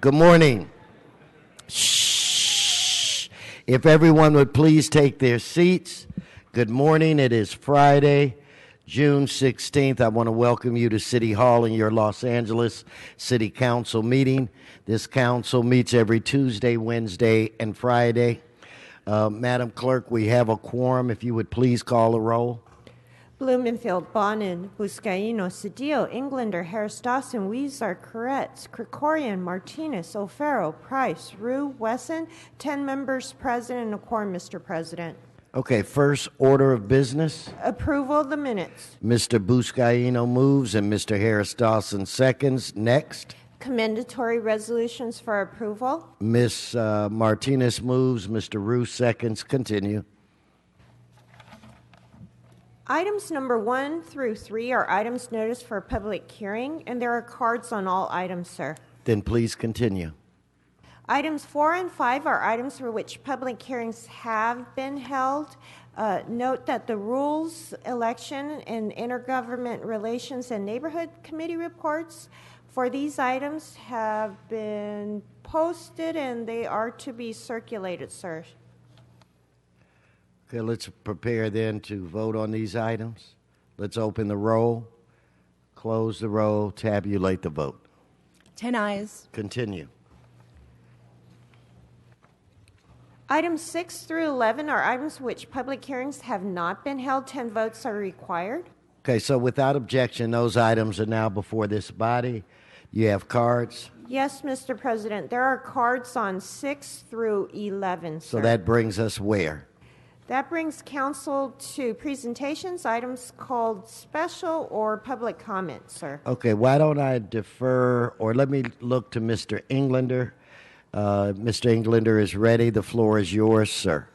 Good morning. Shh. If everyone would please take their seats. Good morning. It is Friday, June 16th. I want to welcome you to City Hall in your Los Angeles City Council meeting. This council meets every Tuesday, Wednesday, and Friday. Madam Clerk, we have a quorum. If you would please call the roll. Blumenfield, Bonin, Buscaino, Cedillo, Englander, Harris Dawson, Weezer, Koretz, Krikorian, Martinez, O'Farrell, Price, Rue, Wesson, 10 members present and a quorum, Mr. President. Okay, first order of business. Approval of the minutes. Mr. Buscaino moves and Mr. Harris Dawson seconds. Next. Commendatory resolutions for approval. Ms. Martinez moves, Mr. Rue seconds. Continue. Items number 1 through 3 are items noticed for a public hearing, and there are cards on all items, sir. Then please continue. Items 4 and 5 are items for which public hearings have been held. Note that the Rules, Election, and Intergovernment Relations and Neighborhood Committee reports for these items have been posted, and they are to be circulated, sir. Okay, let's prepare then to vote on these items. Let's open the roll, close the roll, tabulate the vote. 10 ayes. Continue. Items 6 through 11 are items for which public hearings have not been held. 10 votes are required. Okay, so without objection, those items are now before this body. You have cards? Yes, Mr. President. There are cards on 6 through 11, sir. So that brings us where? That brings council to presentations, items called special or public comment, sir. Okay, why don't I defer, or let me look to Mr. Englander. Mr. Englander is ready. The floor is yours, sir.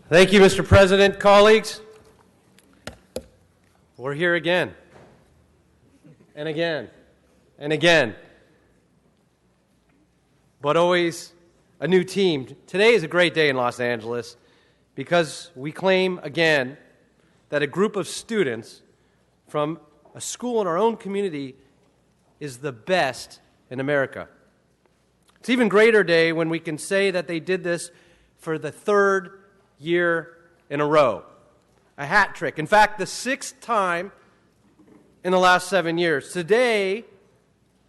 Thank you, Mr. President, colleagues. We're here again, and again, and again, but always a new team. Today is a great day in Los Angeles because we claim again that a group of students from a school in our own community is the best in America. It's an even greater day when we can say that they did this for the third year in a row. A hat trick. In fact, the sixth time in the last 7 years. Today,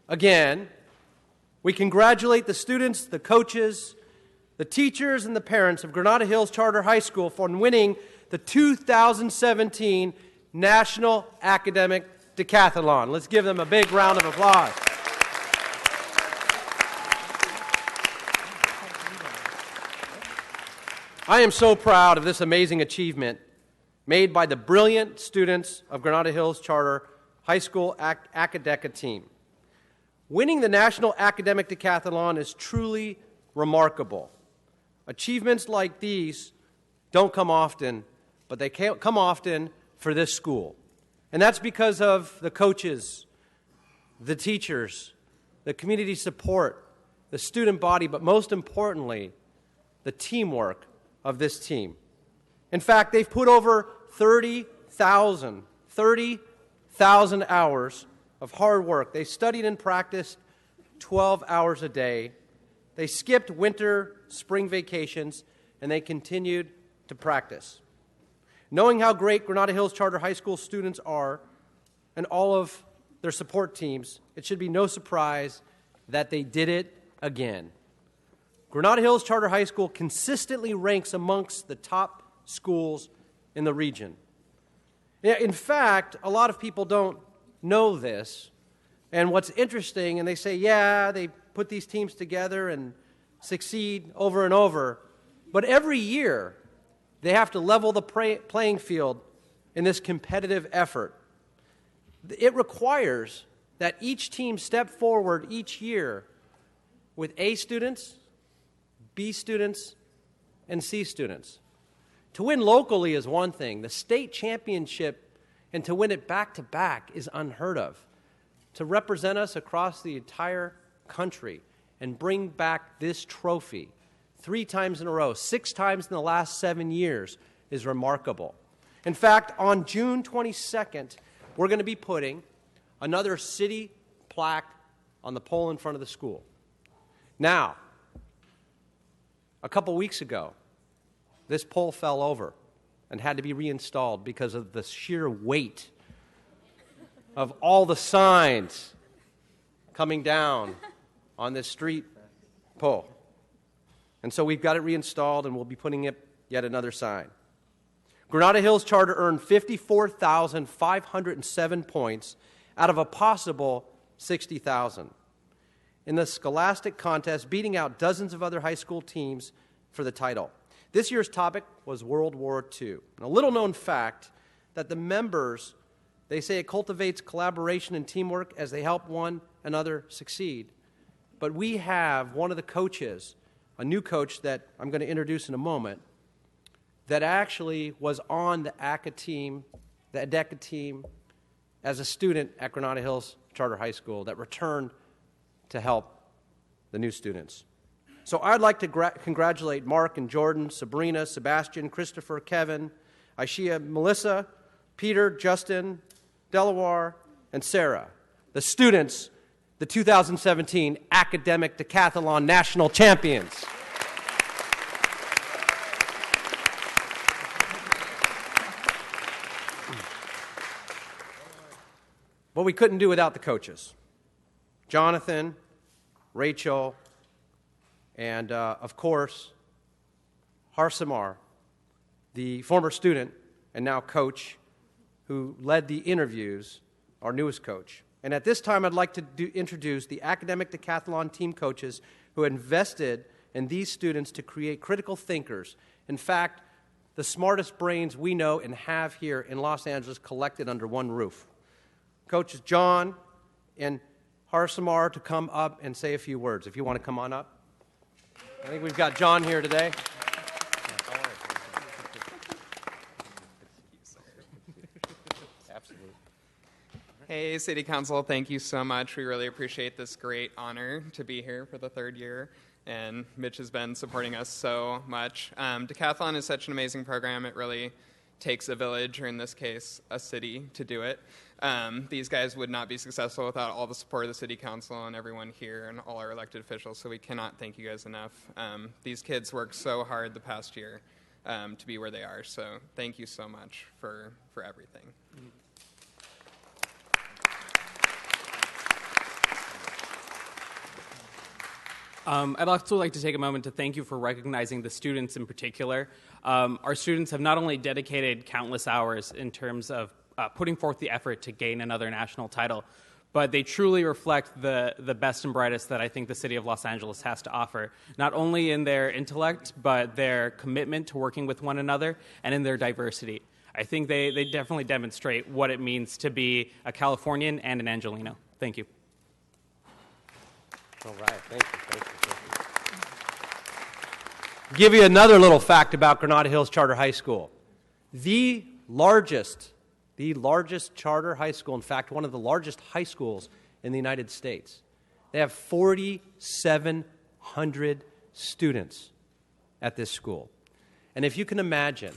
again, we congratulate the students, the coaches, the teachers, and the parents of Granada Hills Charter High School for winning the 2017 National Academic Decathlon. Let's give them a big round of applause. I am so proud of this amazing achievement made by the brilliant students of Granada Hills Charter High School Acadeca team. Winning the National Academic Decathlon is truly remarkable. Achievements like these don't come often, but they can't come often for this school. And that's because of the coaches, the teachers, the community support, the student body, but most importantly, the teamwork of this team. In fact, they've put over 30,000 hours of hard work. They studied and practiced 12 hours a day. They skipped winter, spring vacations, and they continued to practice. Knowing how great Granada Hills Charter High School students are and all of their support teams, it should be no surprise that they did it again. Granada Hills Charter High School consistently ranks amongst the top schools in the region. In fact, a lot of people don't know this, and what's interesting, and they say, yeah, they put these teams together and succeed over and over, but every year they have to level the playing field in this competitive effort. It requires that each team step forward each year with A students, B students, and C students. To win locally is one thing. The state championship, and to win it back-to-back, is unheard of. To represent us across the entire country and bring back this trophy 3 times in a row, 6 times in the last 7 years, is remarkable. In fact, on June 22nd, we're going to be putting another city plaque on the pole in front of the school. Now, a couple weeks ago, this pole fell over and had to be reinstalled because of the sheer weight of all the signs coming down on this street pole. And so we've got it reinstalled, and we'll be putting up yet another sign. Granada Hills Charter earned 54,507 points out of a possible 60,000. In the scholastic contest, beating out dozens of other high school teams for the title. This year's topic was World War II. And a little-known fact that the members, they say it cultivates collaboration and teamwork as they help one another succeed. But we have one of the coaches, a new coach that I'm going to introduce in a moment, that actually was on the ADECA team as a student at Granada Hills Charter High School that returned to help the new students. So I'd like to congratulate Mark and Jordan, Sabrina, Sebastian, Christopher, Kevin, Aishia, Melissa, Peter, Justin, Delaware, and Sarah, the students, the 2017 Academic Decathlon National Champions. But we couldn't do without the coaches. Jonathan, Rachel, and of course, Harsimar, the former student and now coach who led the interviews, our newest coach. And at this time, I'd like to introduce the Academic Decathlon team coaches who invested in these students to create critical thinkers. In fact, the smartest brains we know and have here in Los Angeles collected under one roof. Coaches John and Harsimar to come up and say a few words. If you want to come on up. I think we've got John here today. Hey, City Council, thank you so much. We really appreciate this great honor to be here for the third year, and Mitch has been supporting us so much. Decathlon is such an amazing program. It really takes a village, or in this case, a city, to do it. These guys would not be successful without all the support of the City Council and everyone here and all our elected officials, so we cannot thank you guys enough. These kids worked so hard the past year to be where they are, so thank you so much for everything. I'd also like to take a moment to thank you for recognizing the students in particular. Our students have not only dedicated countless hours in terms of putting forth the effort to gain another national title, but they truly reflect the best and brightest that I think the city of Los Angeles has to offer, not only in their intellect, but their commitment to working with one another and in their diversity. I think they definitely demonstrate what it means to be a Californian and an Angelino. Thank you. All right, thank you. Give you another little fact about Granada Hills Charter High School. The largest charter high school, in fact, one of the largest high schools in the United States. They have 4,700 students at this school. And if you can imagine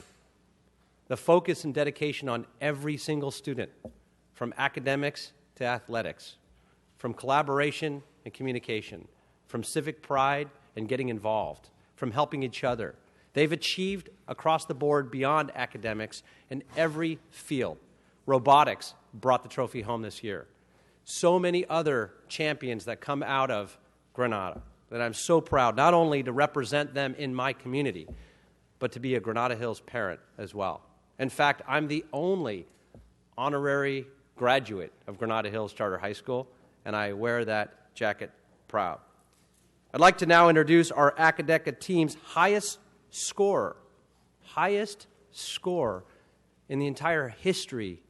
the focus and dedication on every single student, from academics to athletics, from collaboration and communication, from civic pride and getting involved, from helping each other. They've achieved across the board beyond academics in every field. Robotics brought the trophy home this year. So many other champions that come out of Granada that I'm so proud not only to represent them in my community, but to be a Granada Hills parent as well. In fact, I'm the only honorary graduate of Granada Hills Charter High School, and I wear that jacket proud. I'd like to now introduce our Academic team's highest score in the entire history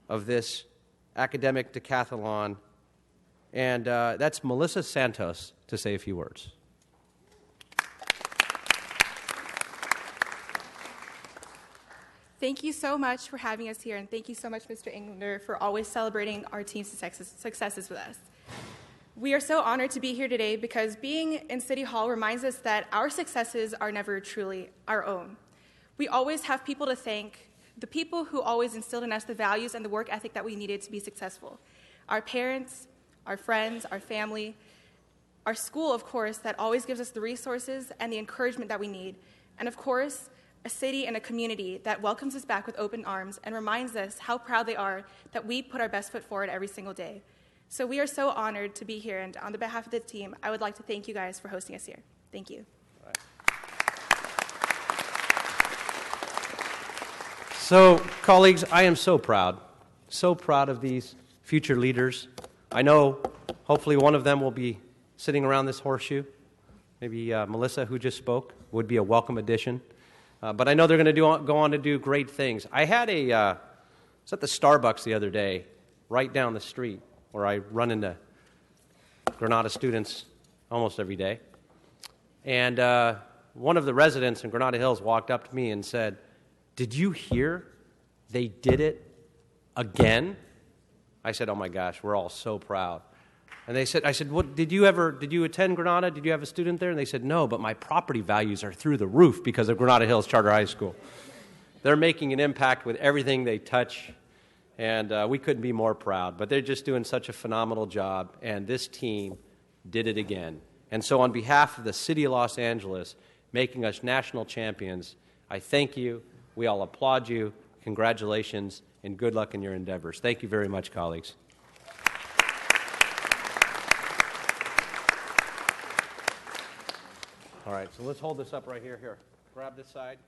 of this academic decathlon, and that's Melissa Santos to say a few words. Thank you so much for having us here, and thank you so much, Mr. Englander, for always celebrating our team's successes with us. We are so honored to be here today because being in City Hall reminds us that our successes are never truly our own. We always have people to thank, the people who always instilled in us the values and the work ethic that we needed to be successful. Our parents, our friends, our family, our school, of course, that always gives us the resources and the encouragement that we need, and of course, a city and a community that welcomes us back with open arms and reminds us how proud they are that we put our best foot forward every single day. So we are so honored to be here, and on the behalf of the team, I would like to thank you guys for hosting us here. Thank you. Right. So, colleagues, I am so proud of these future leaders. I know hopefully one of them will be sitting around this horseshoe. Maybe Melissa, who just spoke, would be a welcome addition. But I know they're going to go on to do great things. I was at the Starbucks the other day, right down the street, where I run into Granada students almost every day. And one of the residents in Granada Hills walked up to me and said, "Did you hear they did it again?" I said, "Oh my gosh, we're all so proud." And I said, "What, did you attend Granada? Did you have a student there?" And they said, "No, but my property values are through the roof because of Granada Hills Charter High School." They're making an impact with everything they touch, and we couldn't be more proud. But they're just doing such a phenomenal job, and this team did it again. And so on behalf of the City of Los Angeles, making us national champions, I thank you. We all applaud you. Congratulations, and good luck in your endeavors. Thank you very much, colleagues. All right, so let's hold this up right here. Here, grab this side,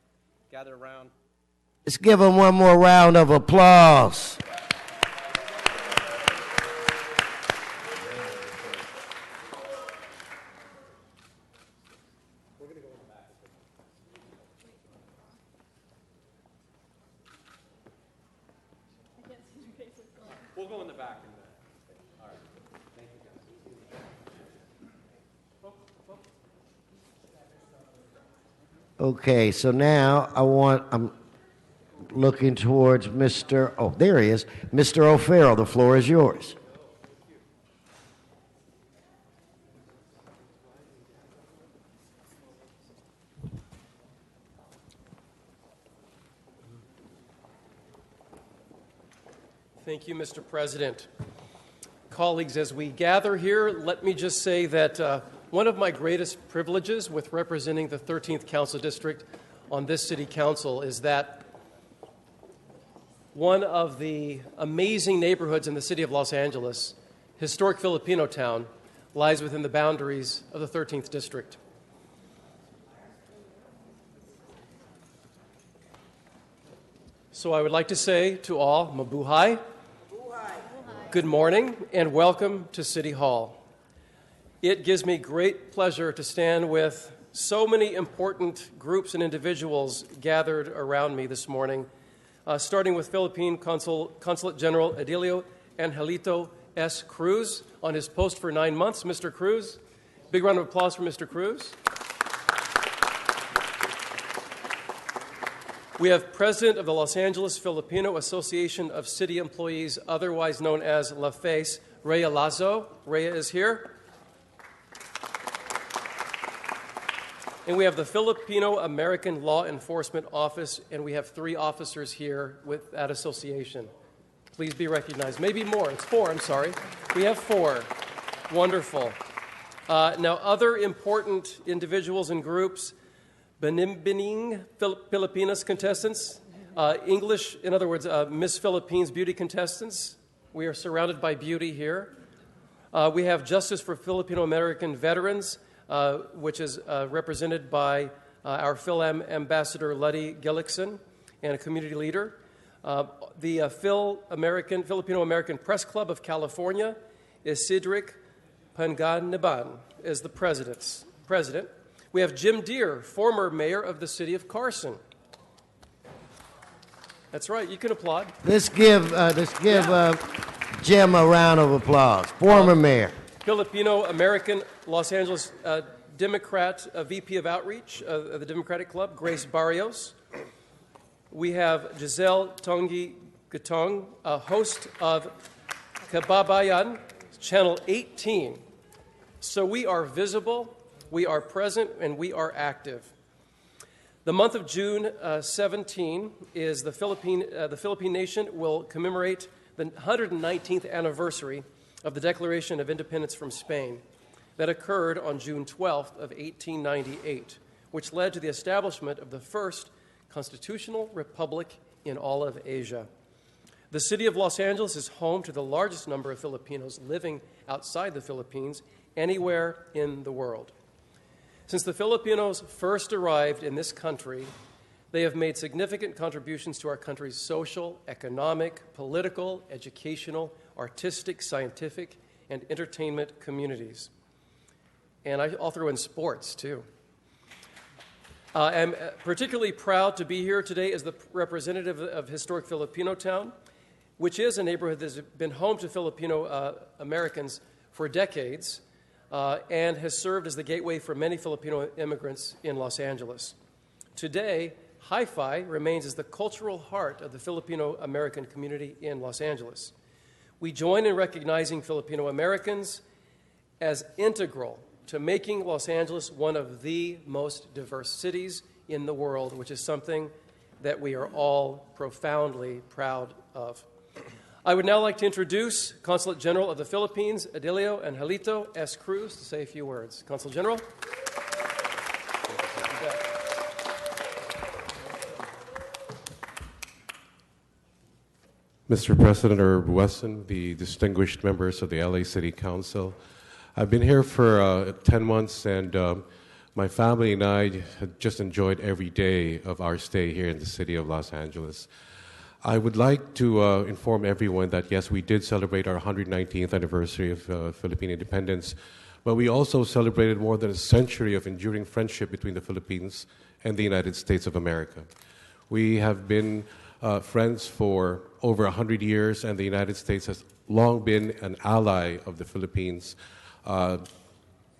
gather around. Let's give them one more round of applause. We're going to go in the back. We'll go in the back. All right. Thank you, guys. Okay, so now looking towards there he is, Mr. O'Farrell. The floor is yours. Thank you, Mr. President. Colleagues, as we gather here, let me just say that one of my greatest privileges with representing the 13th Council District on this City Council is that one of the amazing neighborhoods in the city of Los Angeles, historic Filipino town, lies within the boundaries of the 13th District. So I would like to say to all, mabuhay, good morning, and welcome to City Hall. It gives me great pleasure to stand with so many important groups and individuals gathered around me this morning, starting with Philippine Consulate General Edilio Angelito S. Cruz on his post for 9 months. Mr. Cruz, big round of applause for Mr. Cruz. We have President of the Los Angeles Filipino Association of City Employees, otherwise known as La FACE, Rhea Lazo. Rhea is here. And we have the Filipino-American Law Enforcement Office, and we have 3 officers here with that association. Please be recognized. Maybe more. It's 4, I'm sorry. We have 4. Wonderful. Now, other important individuals and groups, Benimbing Filipinas contestants, English, in other words, Miss Philippines beauty contestants. We are surrounded by beauty here. We have Justice for Filipino-American Veterans, which is represented by our Phil-Am Ambassador Letty Gillickson and a community leader. The Filipino-American Press Club of California is Cedric Panganiban is the president. We have Jim Deere, former mayor of the city of Carson. That's right, you can applaud. Let's give Jim a round of applause. Former mayor. Filipino-American Los Angeles Democrat VP of Outreach of the Democratic Club, Grace Barrios. We have Giselle Tongi Gatong, a host of Kababayan, Channel 18. So we are visible, we are present, and we are active. The month of June 17 is the Philippine nation will commemorate the 119th anniversary of the Declaration of Independence from Spain that occurred on June 12th of 1898, which led to the establishment of the first constitutional republic in all of Asia. The city of Los Angeles is home to the largest number of Filipinos living outside the Philippines anywhere in the world. Since the Filipinos first arrived in this country, they have made significant contributions to our country's social, economic, political, educational, artistic, scientific, and entertainment communities. And I'll throw in sports, too. I'm particularly proud to be here today as the representative of historic Filipino Town, which is a neighborhood that has been home to Filipino Americans for decades and has served as the gateway for many Filipino immigrants in Los Angeles. Today, Hi-Fi remains as the cultural heart of the Filipino-American community in Los Angeles. We join in recognizing Filipino Americans as integral to making Los Angeles one of the most diverse cities in the world, which is something that we are all profoundly proud of. I would now like to introduce Consulate General of the Philippines, Edilio Angelito S. Cruz, to say a few words. Consul General. Mr. President Herb Wesson, the distinguished members of the LA City Council, I've been here for 10 months, and my family and I have just enjoyed every day of our stay here in the city of Los Angeles. I would like to inform everyone that, yes, we did celebrate our 119th anniversary of Philippine independence, but we also celebrated more than a century of enduring friendship between the Philippines and the United States of America. We have been friends for over 100 years, and the United States has long been an ally of the Philippines.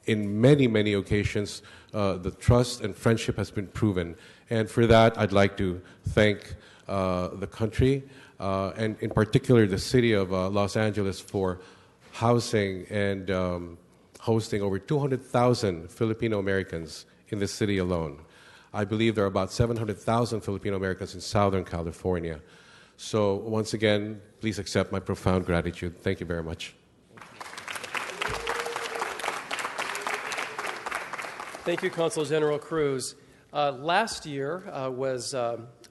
In many, many occasions, the trust and friendship has been proven. And for that, I'd like to thank the country, and in particular the city of Los Angeles for housing and hosting over 200,000 Filipino-Americans in the city alone. I believe there are about 700,000 Filipino-Americans in Southern California. So once again, please accept my profound gratitude. Thank you very much. Thank you, Consul General Cruz. Last year was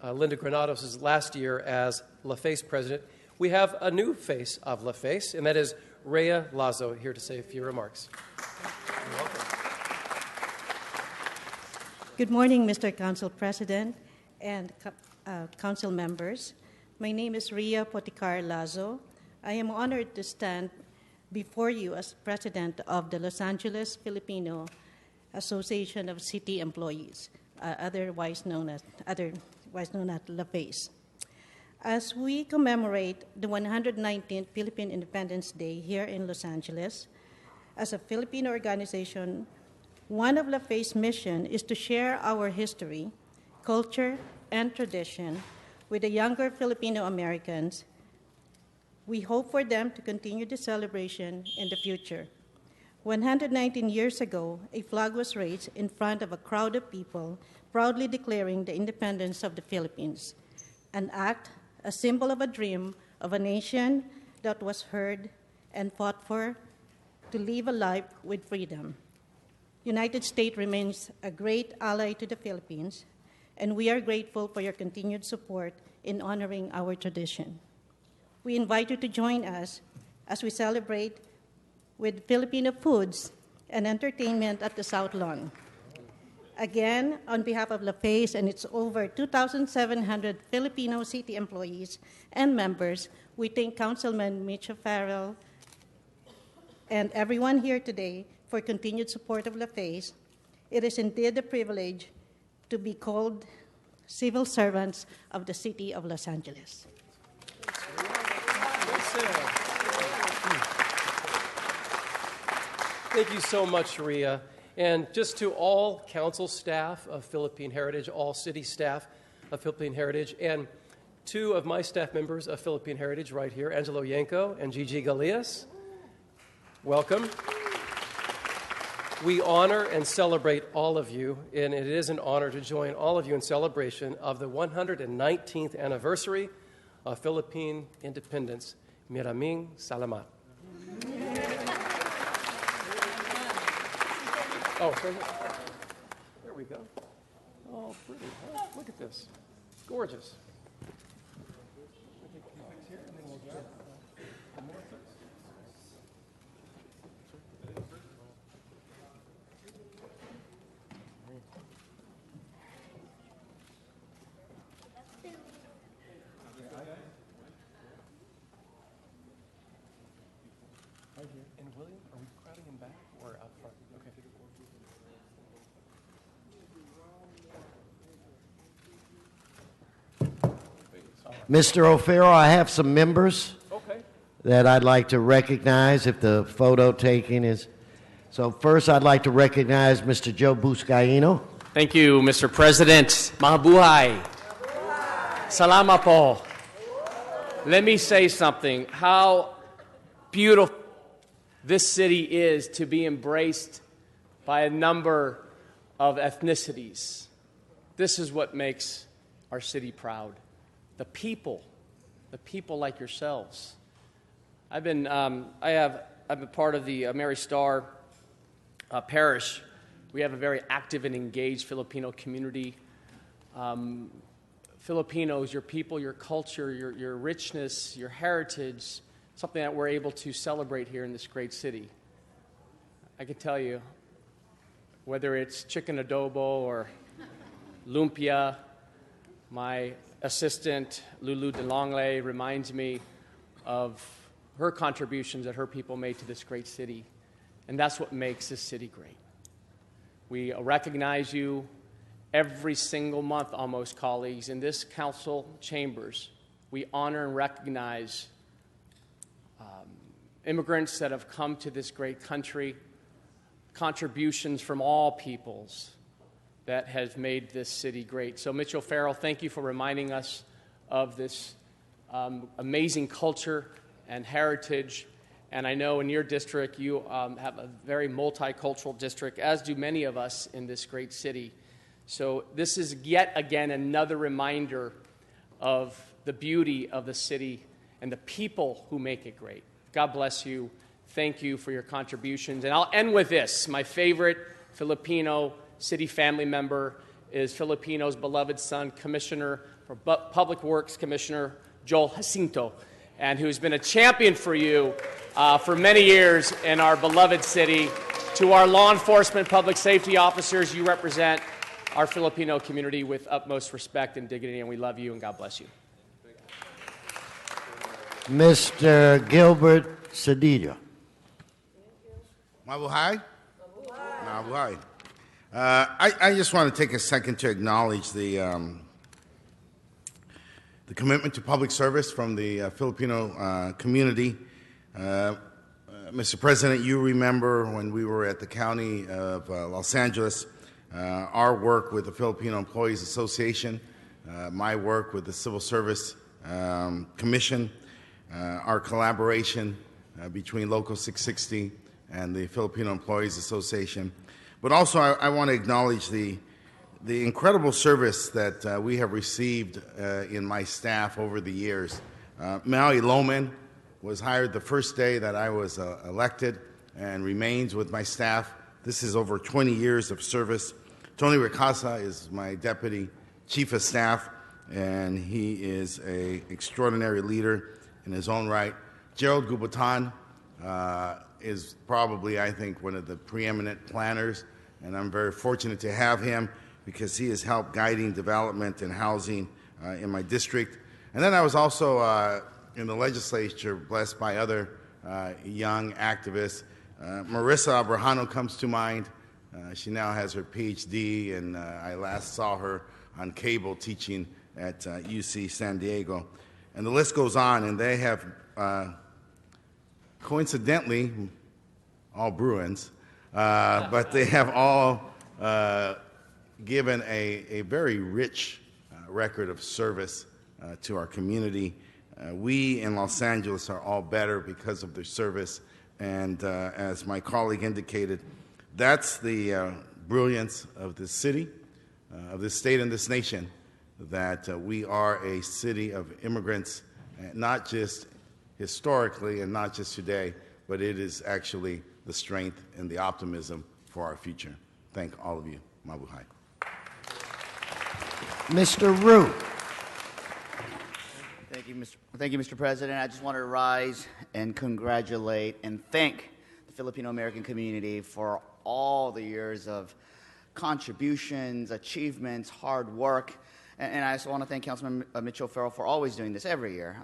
Linda Granados' last year as LaFace president. We have a new face of LaFace, and that is Rhea Lazo, here to say a few remarks. You're welcome. Good morning, Mr. Council President and Council members. My name is Rhea Poticar Lazo. I am honored to stand before you as President of the Los Angeles Filipino Association of City Employees, otherwise known as LaFace. As we commemorate the 119th Philippine Independence Day here in Los Angeles, as a Filipino organization, one of LaFace's mission is to share our history, culture, and tradition with the younger Filipino Americans. We hope for them to continue the celebration in the future. 119 years ago, a flag was raised in front of a crowd of people proudly declaring the independence of the Philippines, an act, a symbol of a dream of a nation that was heard and fought for to live a life with freedom. United States remains a great ally to the Philippines, and we are grateful for your continued support in honoring our tradition. We invite you to join us as we celebrate with Filipino foods and entertainment at the South Lawn. Again, on behalf of LaFace and its over 2,700 Filipino city employees and members, we thank Councilman Mitch Farrell and everyone here today for continued support of LaFace. It is indeed a privilege to be called civil servants of the city of Los Angeles. Thank you so much, Rhea. And just to all council staff of Philippine Heritage, all city staff of Philippine Heritage, and two of my staff members of Philippine Heritage right here, Angelo Yanko and Gigi Galias, welcome. We honor and celebrate all of you, and it is an honor to join all of you in celebration of the 119th anniversary of Philippine independence. Maraming salamat. Oh, there we go. Oh, pretty. Oh, look at this. Gorgeous. And William, are we crowding him back or out front? Okay. Mr. O'Farrell, I have some members that I'd like to recognize if the photo taking is. So first I'd like to recognize Mr. Joe Buscaino. Thank you, Mr. President. Mabuhay. Salamat po. Let me say something. How beautiful this city is to be embraced by a number of ethnicities. This is what makes our city proud. The people like yourselves. I've been part of the Mary Star Parish. We have a very active and engaged Filipino community. Filipinos, your people, your culture, your richness, your heritage, something that we're able to celebrate here in this great city. I can tell you, whether it's chicken adobo or lumpia, my assistant, Lulu DeLongle, reminds me of her contributions that her people made to this great city. And that's what makes this city great. We recognize you every single month, almost, colleagues. In this council chambers, we honor and recognize immigrants that have come to this great country, contributions from all peoples that has made this city great. So Mitch O'Farrell, thank you for reminding us of this amazing culture and heritage. And I know in your district you have a very multicultural district, as do many of us in this great city. So this is yet again another reminder of the beauty of the city and the people who make it great. God bless you. Thank you for your contributions. And I'll end with this. My favorite Filipino city family member is Filipino's beloved son, Commissioner for Public Works, Commissioner Joel Jacinto, and who's been a champion for you for many years in our beloved city. To our law enforcement, public safety officers, you represent our Filipino community with utmost respect and dignity, and we love you, and God bless you. Mr. Gilbert Cedillo. Mabuhay? Mabuhay. I just want to take a second to acknowledge the commitment to public service from the Filipino community. Mr. President, you remember when we were at the County of Los Angeles, our work with the Filipino Employees Association, my work with the Civil Service Commission, our collaboration between Local 660 and the Filipino Employees Association. But also I want to acknowledge the incredible service that we have received in my staff over the years. Maui Loman was hired the first day that I was elected and remains with my staff. This is over 20 years of service. Tony Ricasa is my deputy chief of staff, and he is an extraordinary leader in his own right. Gerald Gubatan is probably, I think, one of the preeminent planners, and I'm very fortunate to have him because he has helped guiding development and housing in my district. And then I was also in the legislature blessed by other young activists. Marissa Abrahano comes to mind. She now has her PhD, and I last saw her on cable teaching at UC San Diego. And the list goes on, and they have, coincidentally, all Bruins, but they have all given a very rich record of service to our community. We in Los Angeles are all better because of their service, and as my colleague indicated, that's the brilliance of this city, of this state and this nation, that we are a city of immigrants, not just historically and not just today, but it is actually the strength and the optimism for our future. Thank all of you. Mabuhay. Mr. Rue. Thank you, Mr. President. I just want to rise and congratulate and thank the Filipino-American community for all the years of contributions, achievements, hard work. And I also want to thank Councilman Mitchell Farrell for always doing this every year.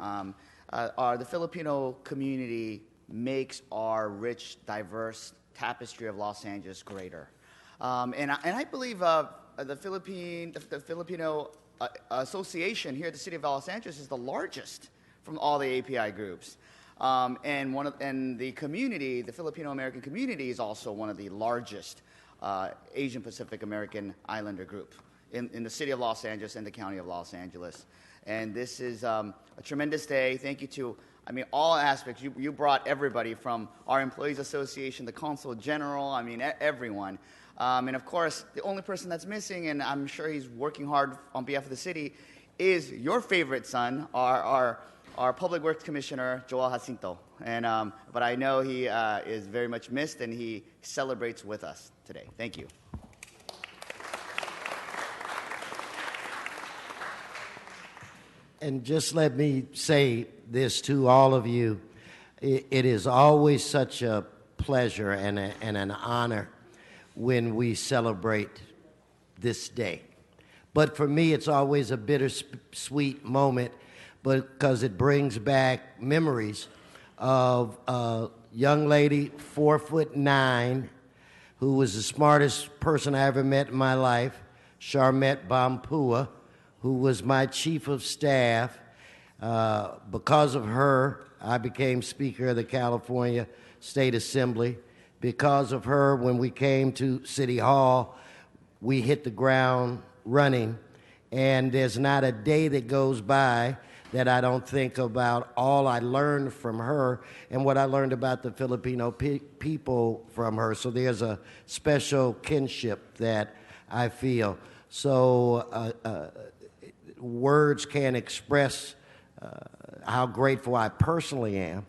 The Filipino community makes our rich, diverse tapestry of Los Angeles greater. And I believe the Filipino Association here at the City of Los Angeles is the largest from all the API groups. And the community, the Filipino-American community, is also one of the largest Asian Pacific American Islander group in the City of Los Angeles and the County of Los Angeles. And this is a tremendous day. Thank you to, all aspects. You brought everybody from our Employees Association, the Consul General, everyone. And of course, the only person that's missing, and I'm sure he's working hard on behalf of the city, is your favorite son, our Public Works Commissioner, Joel Jacinto. And, but I know he is very much missed, and he celebrates with us today. Thank you. And just let me say this to all of you. It is always such a pleasure and an honor when we celebrate this day. But for me, it's always a bittersweet moment because it brings back memories of a young lady, 4'9", who was the smartest person I ever met in my life, Charmette Bampua, who was my chief of staff. Because of her, I became Speaker of the California State Assembly. Because of her, when we came to City Hall, we hit the ground running, And there's not a day that goes by that I don't think about all I learned from her and what I learned about the Filipino people from her. So there's a special kinship that I feel. So words can't express how grateful I personally am.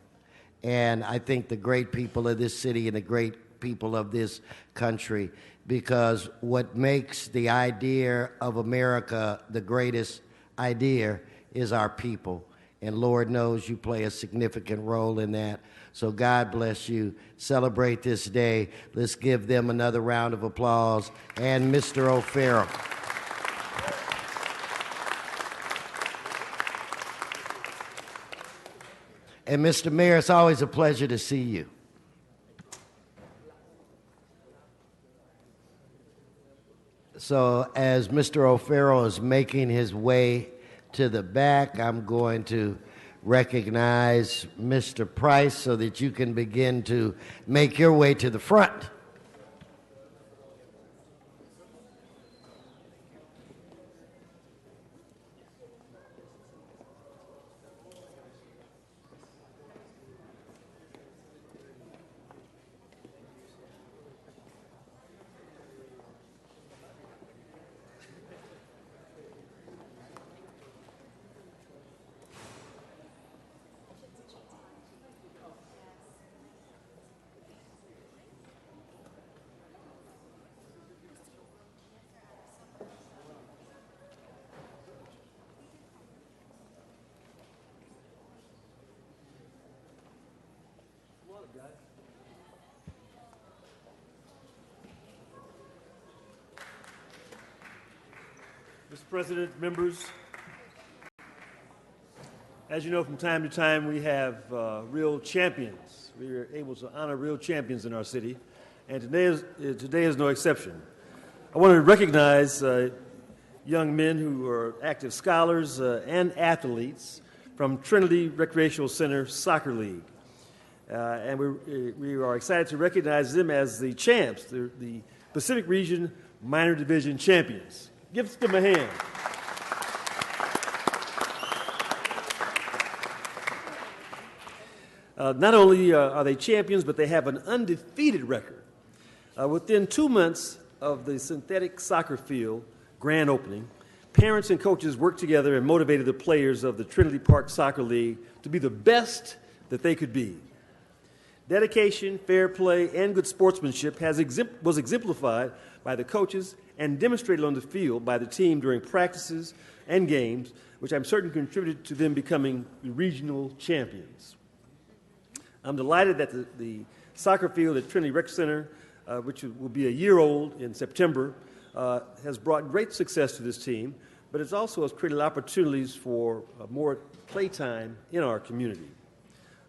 And I think the great people of this city and the great people of this country, because what makes the idea of America the greatest idea is our people. And Lord knows you play a significant role in that. So God bless you. Celebrate this day. Let's give them another round of applause. And Mr. O'Farrell. And Mr. Mayor, it's always a pleasure to see you. So as Mr. O'Farrell is making his way to the back, I'm going to recognize Mr. Price so that you can begin to make your way to the front. Mr. President, members, as you know, from time to time we have real champions. We are able to honor real champions in our city, and today is no exception. I want to recognize young men who are active scholars and athletes from Trinity Recreational Center Soccer League. And we are excited to recognize them as the champs, the Pacific Region Minor Division champions. Give them a hand. Not only are they champions, but they have an undefeated record. Within 2 months of the synthetic soccer field grand opening, parents and coaches worked together and motivated the players of the Trinity Park Soccer League to be the best that they could be. Dedication, fair play, and good sportsmanship was exemplified by the coaches and demonstrated on the field by the team during practices and games, which I'm certain contributed to them becoming regional champions. I'm delighted that the soccer field at Trinity Rec Center, which will be a year old in September, has brought great success to this team, but it also has created opportunities for more playtime in our community.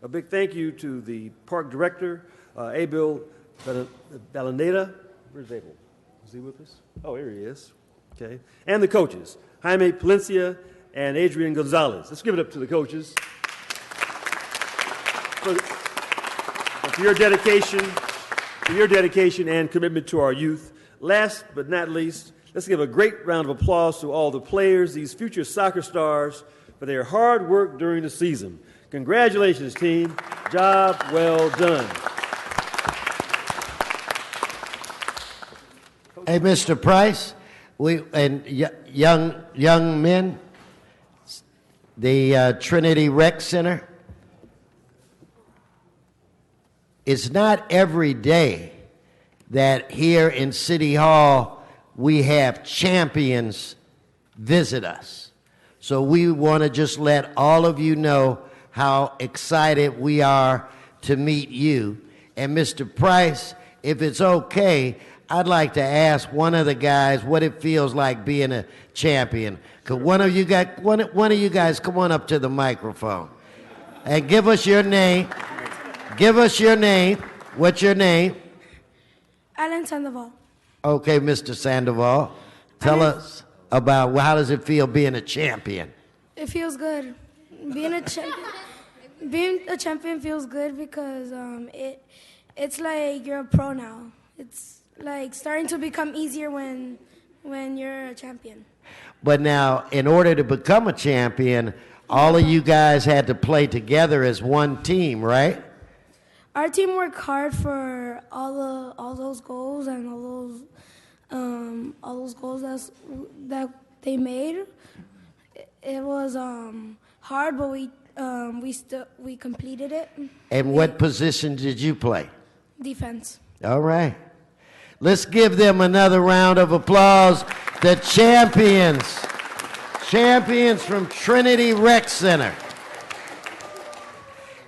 A big thank you to the park director, Abel Ballaneda. Where's Abel? Is he with us? Oh, here he is. Okay. And the coaches, Jaime Palencia and Adrian Gonzalez. Let's give it up to the coaches for your dedication and commitment to our youth. Last but not least, let's give a great round of applause to all the players, these future soccer stars, for their hard work during the season. Congratulations, team. Job well done. Hey, Mr. Price, young men, the Trinity Rec Center. It's not every day that here in City Hall we have champions visit us. So we want to just let all of you know how excited we are to meet you. And Mr. Price, if it's okay, I'd like to ask one of the guys what it feels like being a champion. Could one of you guys come on up to the microphone and give us your name? Give us your name. What's your name? Alan Sandoval. Okay, Mr. Sandoval, tell us about how does it feel being a champion? It feels good. Being a champion feels good because it's like you're a pro now. It's like starting to become easier when you're a champion. But now, in order to become a champion, all of you guys had to play together as one team, right? Our team worked hard for all those goals and all those goals that they made. It was hard, but we completed it. And what position did you play? Defense. All right. Let's give them another round of applause. The champions from Trinity Rec Center.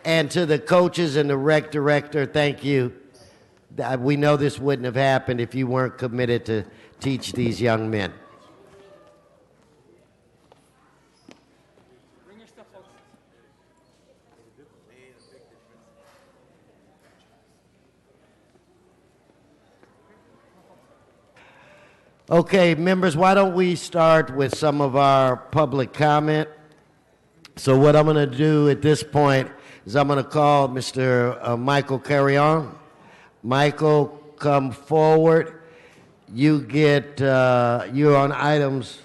And to the coaches and the rec director, thank you. We know this wouldn't have happened if you weren't committed to teach these young men. Okay, members, why don't we start with some of our public comment? So what I'm going to do at this point is I'm going to call Mr. Michael Carrion. Michael, come forward. You're on items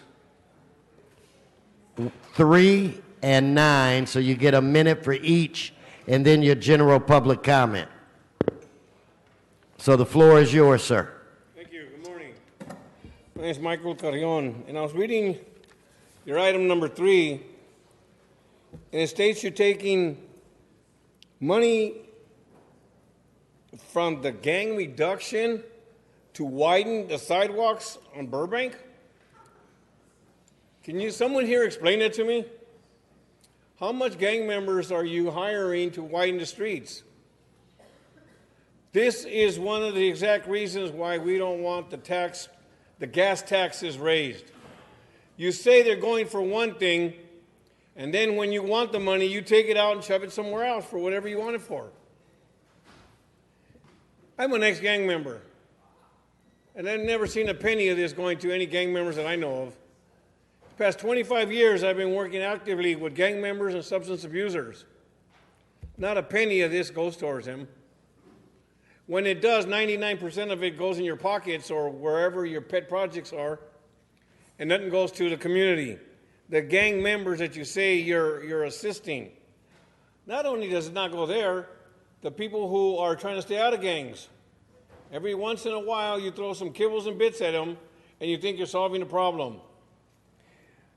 3 and 9, so you get a minute for each, and then your general public comment. So the floor is yours, sir. Thank you. Good morning. My name is Michael Carrion, and I was reading your item number 3, and it states you're taking money from the gang reduction to widen the sidewalks on Burbank. Can someone here explain that to me? How much gang members are you hiring to widen the streets? This is one of the exact reasons why we don't want the gas taxes raised. You say they're going for one thing, and then when you want the money, you take it out and shove it somewhere else for whatever you want it for. I'm an ex-gang member, and I've never seen a penny of this going to any gang members that I know of. The past 25 years, I've been working actively with gang members and substance abusers. Not a penny of this goes towards them. When it does, 99% of it goes in your pockets or wherever your pet projects are, and nothing goes to the community. The gang members that you say you're assisting. Not only does it not go there, the people who are trying to stay out of gangs. Every once in a while, you throw some kibbles and bits at them, and you think you're solving the problem.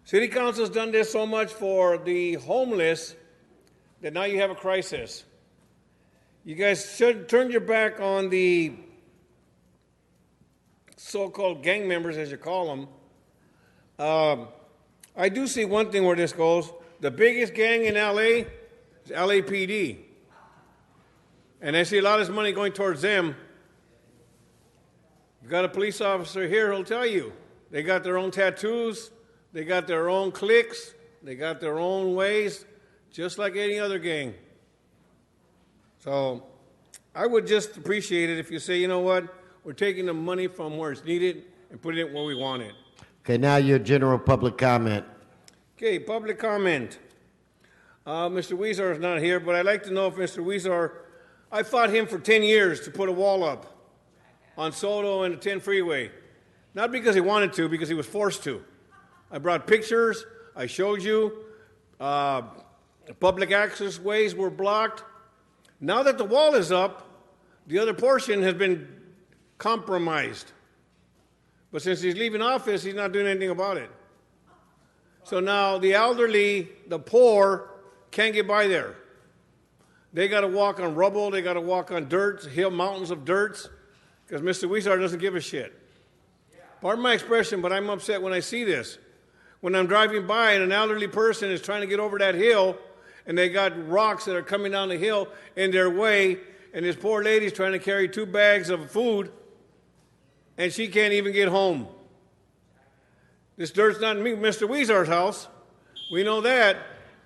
City Council's done this so much for the homeless that now you have a crisis. You guys should turn your back on the so-called gang members, as you call them. I do see one thing where this goes. The biggest gang in L.A. is LAPD. And I see a lot of this money going towards them. You've got a police officer here who'll tell you. They got their own tattoos. They got their own cliques. They got their own ways, just like any other gang. So I would just appreciate it if you say, you know what, we're taking the money from where it's needed and putting it where we want it. Okay, now your general public comment. Okay, public comment. Mr. Weezer is not here, but I'd like to know if Mr. Weezer, I fought him for 10 years to put a wall up on Soto and the 10 freeway. Not because he wanted to, because he was forced to. I brought pictures, I showed you, public access ways were blocked. Now that the wall is up, the other portion has been compromised. But since he's leaving office, he's not doing anything about it. So now the elderly, the poor, can't get by there. They got to walk on rubble, they got to walk on dirt, mountains of dirt, because Mr. Weezer doesn't give a shit. Pardon my expression, but I'm upset when I see this. When I'm driving by and an elderly person is trying to get over that hill, and they got rocks that are coming down the hill in their way, and this poor lady's trying to carry 2 bags of food, and she can't even get home. This dirt's not in Mr. Weezer's house. We know that.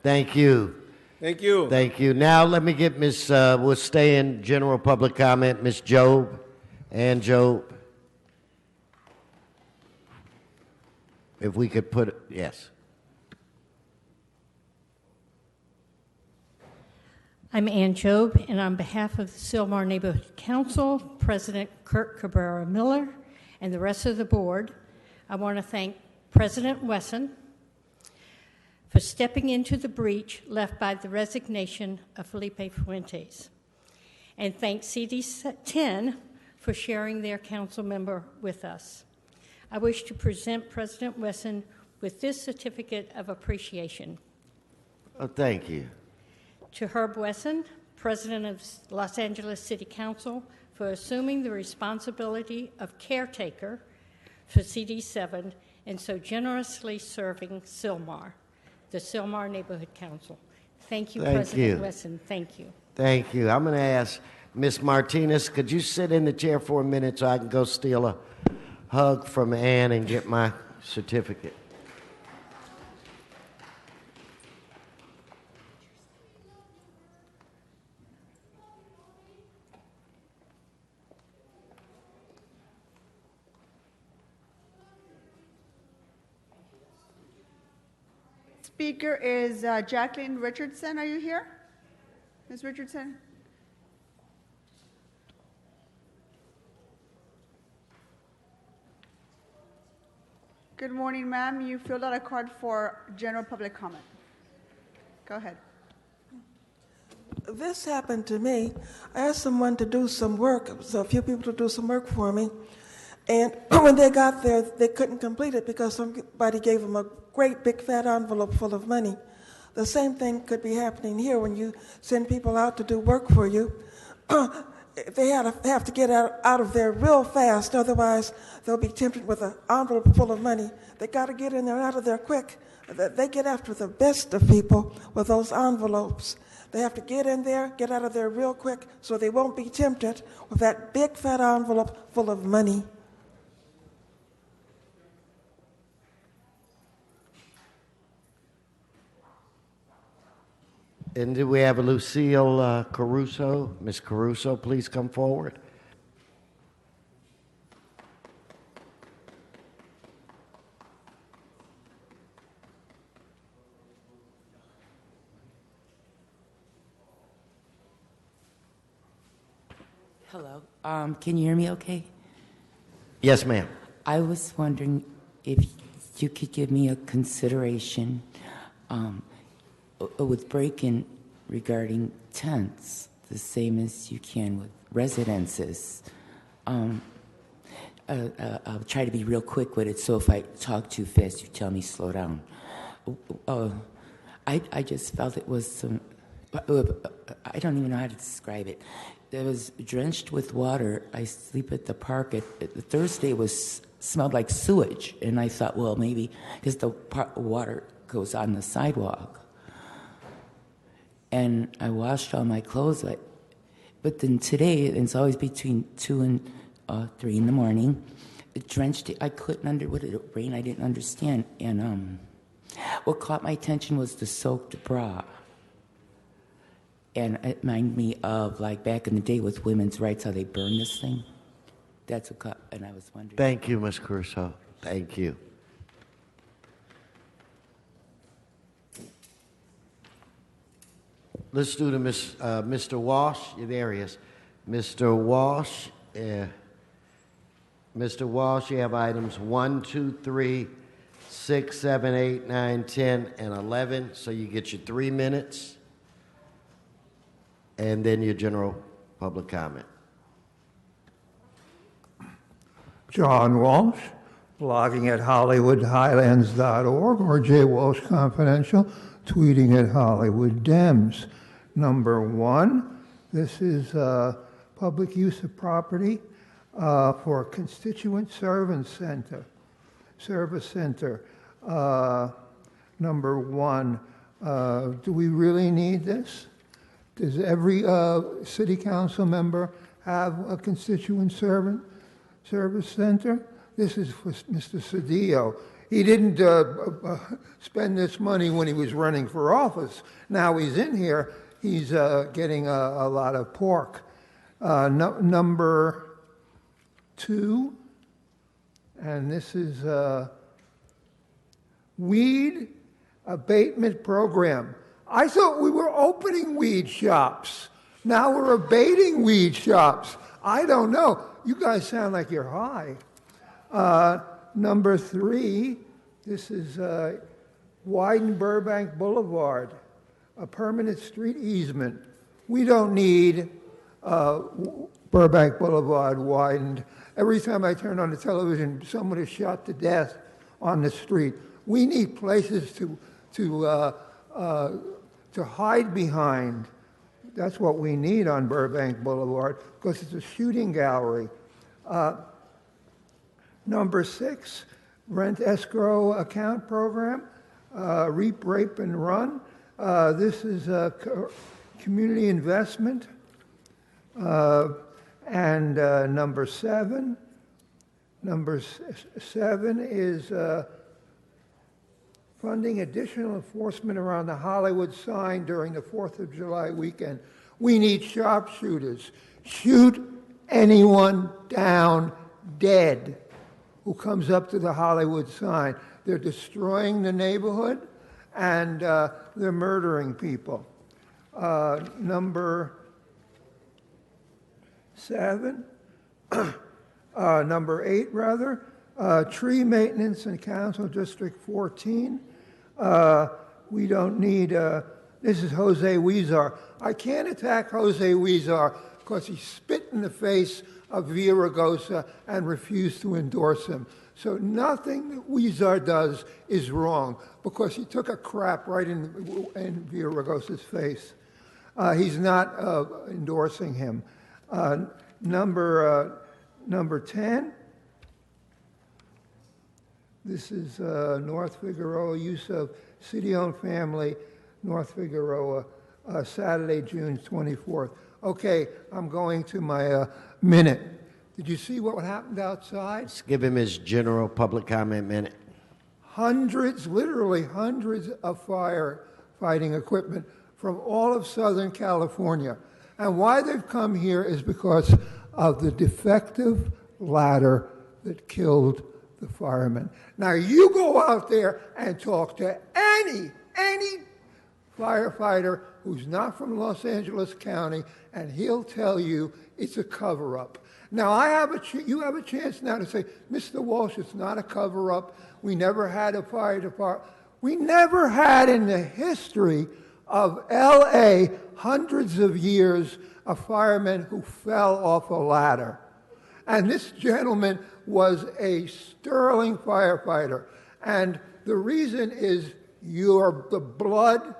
Thank you. Thank you. Thank you. Now let me get Ms. We'll stay in general public comment. Ms. Job. And Job. If we could put it, yes. I'm Ann Job, and on behalf of the Sylmar Neighborhood Council, President Kurt Cabrera Miller, and the rest of the board, I want to thank President Wesson for stepping into the breach left by the resignation of Felipe Fuentes, and thank CD10 for sharing their council member with us. I wish to present President Wesson with this certificate of appreciation. Oh, thank you. To Herb Wesson, President of Los Angeles City Council, for assuming the responsibility of caretaker for CD7 and so generously serving Sylmar, the Sylmar Neighborhood Council. Thank you, President Wesson. Thank you. Thank you. I'm going to ask Ms. Martinez, could you sit in the chair for a minute so I can go steal a hug from Ann and get my certificate? Speaker is Jacqueline Richardson. Are you here? Ms. Richardson? Good morning, ma'am. You filled out a card for general public comment. Go ahead. This happened to me. I asked someone to do some work, so a few people to do some work for me. And when they got there, they couldn't complete it because somebody gave them a great big fat envelope full of money. The same thing could be happening here when you send people out to do work for you. They have to get out of there real fast, otherwise they'll be tempted with an envelope full of money. They got to get in there and out of there quick. They get after the best of people with those envelopes. They have to get in there, get out of there real quick so they won't be tempted with that big fat envelope full of money. And do we have a Lucille Caruso? Ms. Caruso, please come forward. Hello. Can you hear me okay? Yes, ma'am. I was wondering if you could give me a consideration with break-in regarding tents, the same as you can with residences. I'll try to be real quick with it, so if I talk too fast, you tell me slow down. I just felt it was some, I don't even know how to describe it. It was drenched with water. I sleep at the park. Thursday smelled like sewage, and I thought, well, maybe because the water goes on the sidewalk. And I washed all my clothes, but then today, it's always between 2 and 3 in the morning, it drenched it. I couldn't what did it rain? I didn't understand. And what caught my attention was the soaked bra. And it reminded me of like back in the day with women's rights, how they burned this thing. That's what caught, and I was wondering. Thank you, Ms. Caruso. Thank you. Let's do to Mr. Walsh. There he is. Mr. Walsh. Mr. Walsh, you have items 1, 2, 3, 6, 7, 8, 9, 10, and 11. So you get your 3 minutes. And then your general public comment. John Walsh, blogging at HollywoodHighlands.org or J. Walsh Confidential, tweeting at Hollywood Dems. Number 1, this is public use of property for a constituent service center. Number 1, do we really need this? Does every city council member have a constituent service center? This is for Mr. Cedillo. He didn't spend this money when he was running for office. Now he's in here, he's getting a lot of pork. Number 2, and this is weed abatement program. I thought we were opening weed shops. Now we're abating weed shops. I don't know. You guys sound like you're high. Number 3, This is widen Burbank Boulevard, a permanent street easement. We don't need Burbank Boulevard widened. Every time I turn on the television, someone is shot to death on the street. We need places to hide behind. That's what we need on Burbank Boulevard, because it's a shooting gallery. Number 6, rent escrow account program, REAP, Rape, and Run. This is a community investment. And number 7 is funding additional enforcement around the Hollywood sign during the 4th of July weekend. We need sharpshooters. Shoot anyone down dead who comes up to the Hollywood sign. They're destroying the neighborhood, and they're murdering people. Number 7, number 8 rather, tree maintenance in Council District 14. We don't need, this is Jose Huizar. I can't attack Jose Huizar because he spit in the face of Villaraigosa and refused to endorse him. So nothing that Huizar does is wrong because he took a crap right in Villaraigosa's face. He's not endorsing him. Number 10, this is North Figueroa, use of city-owned family, North Figueroa, Saturday, June 24th. Okay, I'm going to my minute. Did you see what happened outside? Let's give him his general public comment minute. Hundreds, literally hundreds of firefighting equipment from all of Southern California. And why they've come here is because of the defective ladder that killed the firemen. Now, you go out there and talk to any firefighter who's not from Los Angeles County, and he'll tell you it's a cover-up. Now, you have a chance now to say, Mr. Walsh, it's not a cover-up. We never had a fire department. We never had in the history of L.A. hundreds of years of firemen who fell off a ladder. And this gentleman was a sterling firefighter. And the reason is the blood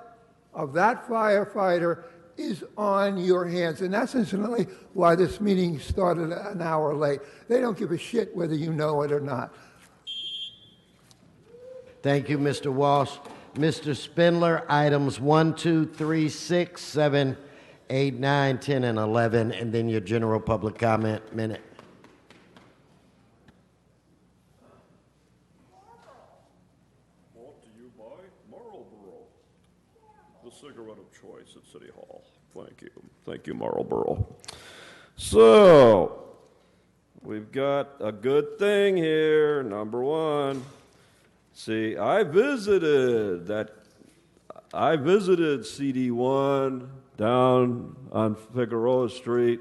of that firefighter is on your hands. And that's incidentally why this meeting started an hour late. They don't give a shit whether you know it or not. Thank you, Mr. Walsh. Mr. Spindler, items 1, 2, 3, 6, 7, 8, 9, 10, and 11, and then your general public comment minute. Brought to you by Marlboro, the cigarette of choice at City Hall. Thank you. Thank you, Marlboro. So, we've got a good thing here, number 1. See, I visited CD1 down on Figueroa Street.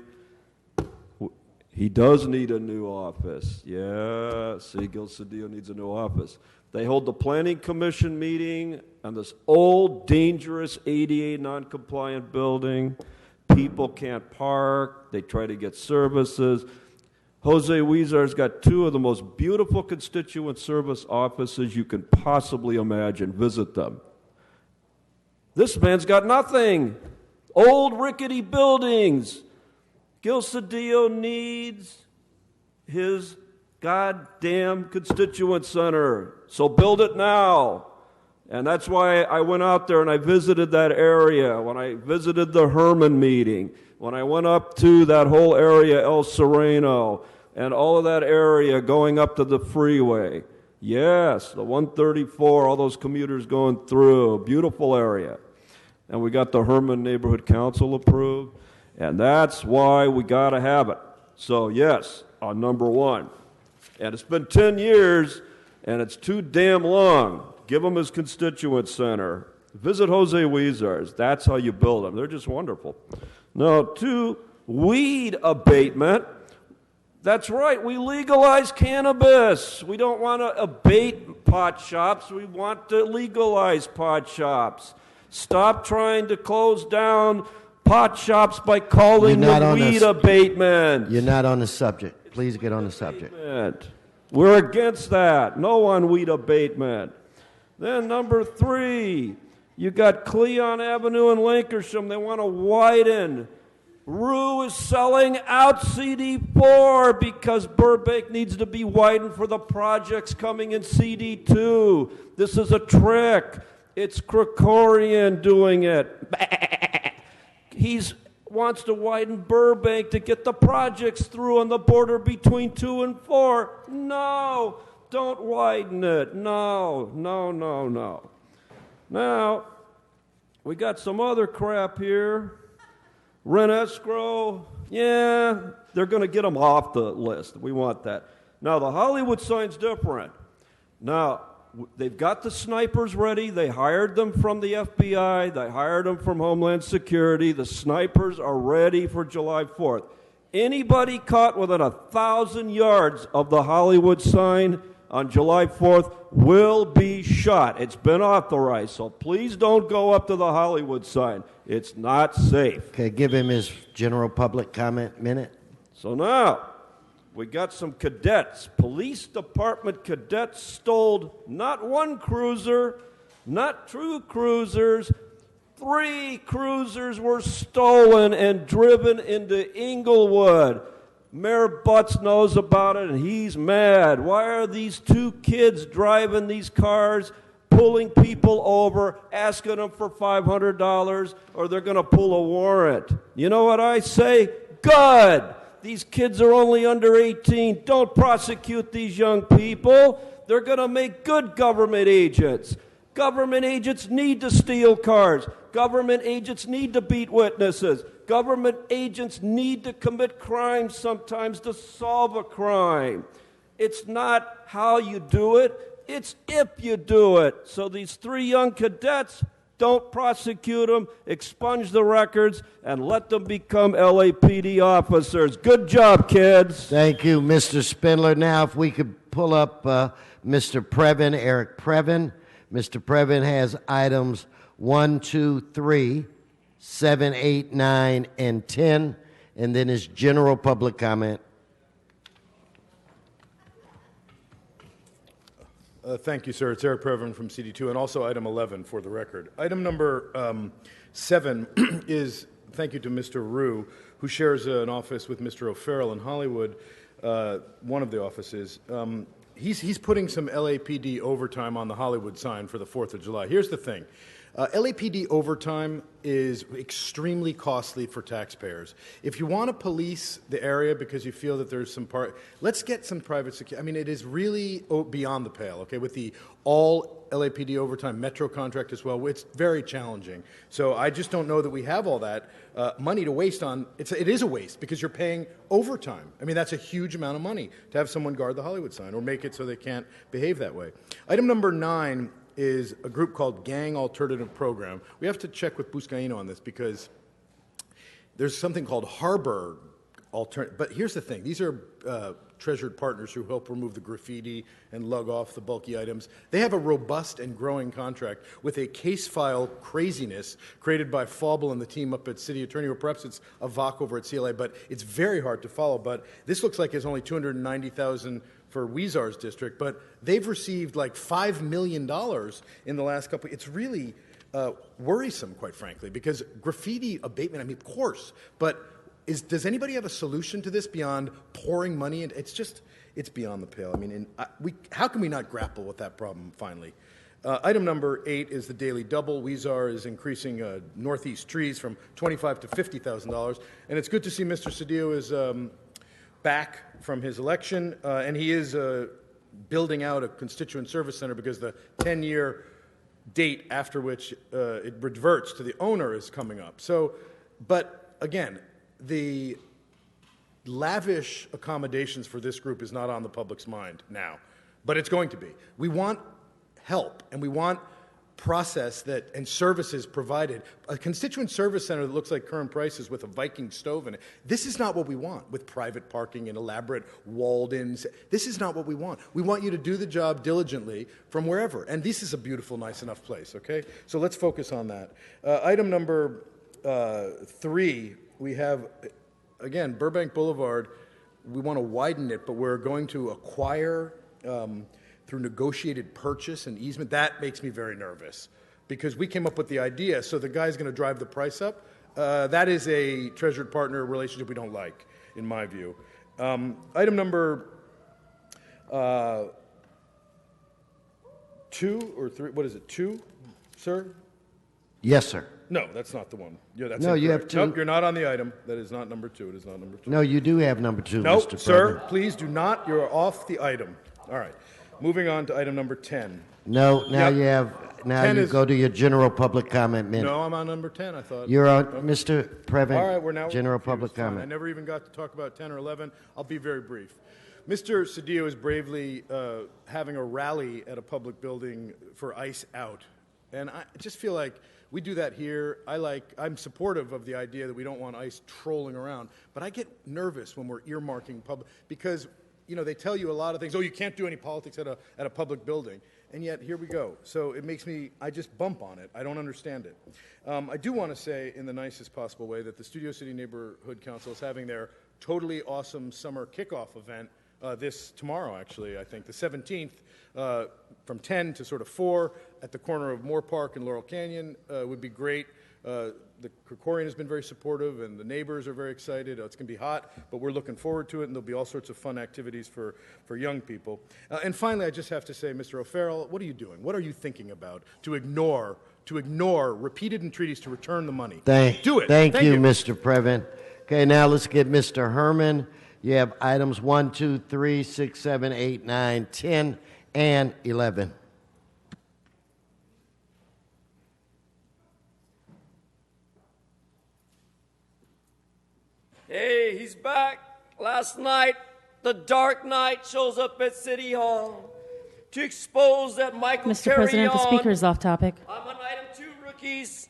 He does need a new office. Yeah, see, Gil Cedillo needs a new office. They hold the planning commission meeting on this old, dangerous ADA non-compliant building. People can't park. They try to get services. Jose Huizar's got 2 of the most beautiful constituent service offices you can possibly imagine. Visit them. This man's got nothing. Old rickety buildings. Gil Cedillo needs his goddamn constituent center. So build it now. And that's why I went out there and I visited that area. When I visited the Herman meeting. When I went up to that whole area, El Sereno, and all of that area going up to the freeway. Yes, the 134, all those commuters going through. Beautiful area. And we got the Herman Neighborhood Council approved. And that's why we got to have it. So, yes, on number 1. And it's been 10 years, and it's too damn long. Give him his constituent center. Visit Jose Huizar's. That's how you build them. They're just wonderful. Now, 2, weed abatement. That's right, we legalize cannabis. We don't want to abate pot shops. We want to legalize pot shops. Stop trying to close down pot shops by calling them weed abatement. You're not on the subject. Please get on the subject. We're against that. No on weed abatement. Then number 3, you got Cleon Avenue in Lancashire. They want to widen. Rue is selling out CD4 because Burbank needs to be widened for the projects coming in CD2. This is a trick. It's Krikorian doing it. He wants to widen Burbank to get the projects through on the border between 2 and 4. No, don't widen it. No. Now, we got some other crap here. Rent escrow, yeah, they're going to get them off the list. We want that. Now, the Hollywood sign's different. Now, they've got the snipers ready. They hired them from the FBI. They hired them from Homeland Security. The snipers are ready for July 4th. Anybody caught within 1,000 yards of the Hollywood sign on July 4th will be shot. It's been authorized, so please don't go up to the Hollywood sign. It's not safe. Okay, give him his general public comment minute. So now, we got some cadets. Police department cadets stole not one cruiser, not 2 cruisers, 3 cruisers were stolen and driven into Inglewood. Mayor Butts knows about it, and he's mad. Why are these 2 kids driving these cars, pulling people over, asking them for $500, or they're going to pull a warrant? You know what I say? Good! These kids are only under 18. Don't prosecute these young people. They're going to make good government agents. Government agents need to steal cars. Government agents need to beat witnesses. Government agents need to commit crimes sometimes to solve a crime. It's not how you do it, it's if you do it. So these 3 young cadets, don't prosecute them, expunge the records, and let them become LAPD officers. Good job, kids. Thank you, Mr. Spindler. Now, if we could pull up Mr. Previn, Eric Previn. Mr. Previn has items 1, 2, 3, 7, 8, 9, and 10, and then his general public comment. Thank you, sir. It's Eric Previn from CD2, and also item 11 for the record. Item number 7 is thank you to Mr. Rue, who shares an office with Mr. O'Farrell in Hollywood, one of the offices. He's putting some LAPD overtime on the Hollywood sign for the 4th of July. Here's the thing. LAPD overtime is extremely costly for taxpayers. If you want to police the area because you feel that there's some let's get some private security. I mean, it is really beyond the pale, okay, with the all LAPD overtime metro contract as well. It's very challenging. So I just don't know that we have all that money to waste on. It is a waste because you're paying overtime. I mean, that's a huge amount of money to have someone guard the Hollywood sign or make it so they can't behave that way. Item number 9 is a group called Gang Alternative Program. We have to check with Buscaino on this because there's something called Harbor Alternative. But here's the thing. These are treasured partners who help remove the graffiti and lug off the bulky items. They have a robust and growing contract with a case file craziness created by Fauble and the team up at City Attorney, or perhaps it's a VOC over at CLA, but it's very hard to follow. But this looks like it's only $290,000 for Weezar's district, but they've received like $5 million in the last couple. It's really worrisome, quite frankly, because graffiti abatement, I mean, of course, but does anybody have a solution to this beyond pouring money? And it's beyond the pale. I mean, how can we not grapple with that problem finally? Item number 8 is the Daily Double. Weezar is increasing Northeast trees from $25,000 to $50,000, and it's good to see Mr. Cedillo is back from his election, and he is building out a constituent service center because the 10-year date after which it reverts to the owner is coming up. So, but again, the lavish accommodations for this group is not on the public's mind now, but it's going to be. We want help, and we want process and services provided. A constituent service center that looks like current prices with a Viking stove in it. This is not what we want with private parking and elaborate walled-ins. This is not what we want. We want you to do the job diligently from wherever. And this is a beautiful, nice enough place, okay? So let's focus on that. Item number 3, we have, again, Burbank Boulevard. We want to widen it, but we're going to acquire through negotiated purchase and easement. That makes me very nervous because we came up with the idea, so the guy's going to drive the price up. That is a treasured partner relationship we don't like, in my view. Item number 2 or 3, what is it, 2, sir? Yes, sir. No, that's not the one. Yeah, that's No, you have incorrect. 2. Nope, you're not on the item. That is not number 2. It is not number 2. No, you do have number 2, No, Mr. sir, President. please do not. You're off the item. All right. Moving on to item number 10. No, now Yeah. you have. Now 10 you is- go to your general public comment minute. No, I'm on number 10, I thought. You're on, Okay. Mr. Previn. All right, we're now general confused. public Fine. I comment. never even got to talk about 10 or 11. I'll be very brief. Mr. Cedillo is bravely having a rally at a public building for ICE out. And I just feel like we do that here. I'm supportive of the idea that we don't want ICE trolling around. But I get nervous when we're earmarking public, because they tell you a lot of things. Oh, you can't do any politics at a public building. And yet, here we go. So it makes me, I just bump on it. I don't understand it. I do want to say, in the nicest possible way, that the Studio City Neighborhood Council is having their totally awesome summer kickoff event tomorrow, actually, I think, the 17th, from 10 to sort of 4 at the corner of Moore Park and Laurel Canyon. Would be great. The Krikorian has been very supportive, and the neighbors are very excited. It's going to be hot, but we're looking forward to it, and there'll be all sorts of fun activities for young people. And finally, I just have to say, Mr. O'Farrell, what are you doing? What are you thinking about to ignore repeated entreaties to return the money? Do it. Thank you, Mr. Previn. Okay, now let's get Mr. Herman. You have items 1, 2, 3, 6, 7, 8, 9, 10, and 11. Hey, he's back. Last night, the Dark Knight shows up at City Hall to expose that Michael Mr. President, the speaker is off topic. I'm on item 2, rookies,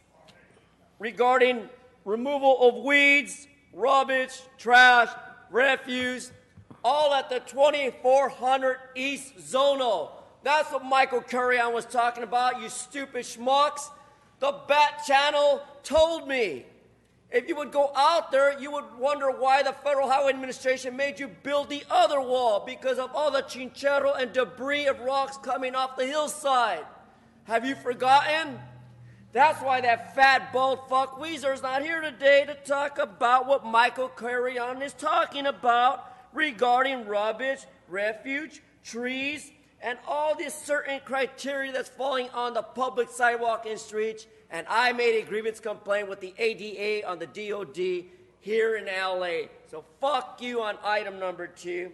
regarding removal of weeds, rubbish, trash, refuse, all at the 2400 East Zonal. That's what Michael Carrion was talking about, you stupid schmucks. The Bat Channel told me. If you would go out there, you would wonder why the Federal Highway Administration made you build the other wall, because of all the chinchero and debris of rocks coming off the hillside. Have you forgotten? That's why that fat, bald fuck Weezer's not here today to talk about what Michael Carrion is talking about regarding rubbish, refuge, trees, and all these certain criteria that's falling on the public sidewalk and streets. And I made a grievance complaint with the ADA on the DOD here in LA. So fuck you on item number 2.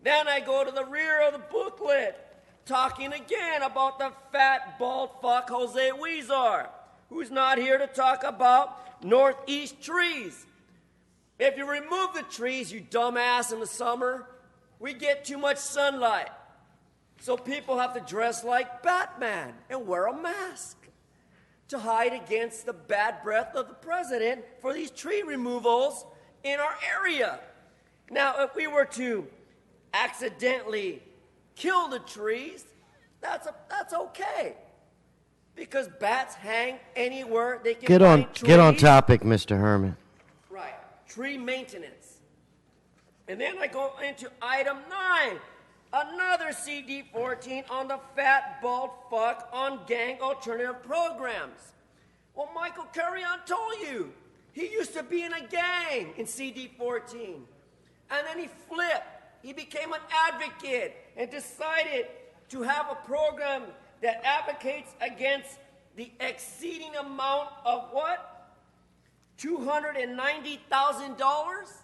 Then I go to the rear of the booklet, talking again about the fat, bald fuck Jose Weezer, who's not here to talk about northeast trees. If you remove the trees, you dumbass, in the summer, we get too much sunlight. So people have to dress like Batman and wear a mask to hide against the bad breath of the president for these tree removals in our area. Now, if we were to accidentally kill the trees, that's okay, because bats hang anywhere they can find trees. Get on topic, Mr. Herman. Right, tree maintenance. And then I go into item 9. Another CD-14 on the fat, bald fuck on gang alternative programs. Well, Michael Carrion told you. He used to be in a gang in CD-14. And then he flipped. He became an advocate and decided to have a program that advocates against the exceeding amount of what? $290,000?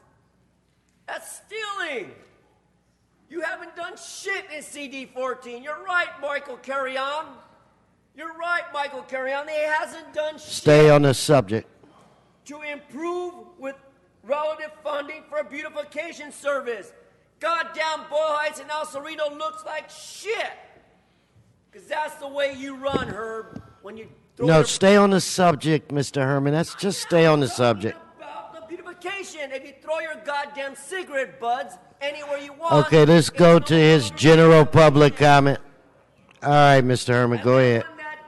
That's stealing. You haven't done shit in CD-14. You're right, Michael Carrion. You're right, Michael Carrion. He hasn't done shit. Stay on the subject. To improve with relative funding for a beautification service. Goddamn Boyle Heights and El Cerrito looks like shit. Because that's the way you run, Herb. when you throw No, your stay on the subject, Mr. Herman. Let's just stay on the subject. about the beautification. If you throw your goddamn cigarette butts anywhere you want. Okay, let's go to his general public comment. All right, Mr. Herman, go ahead.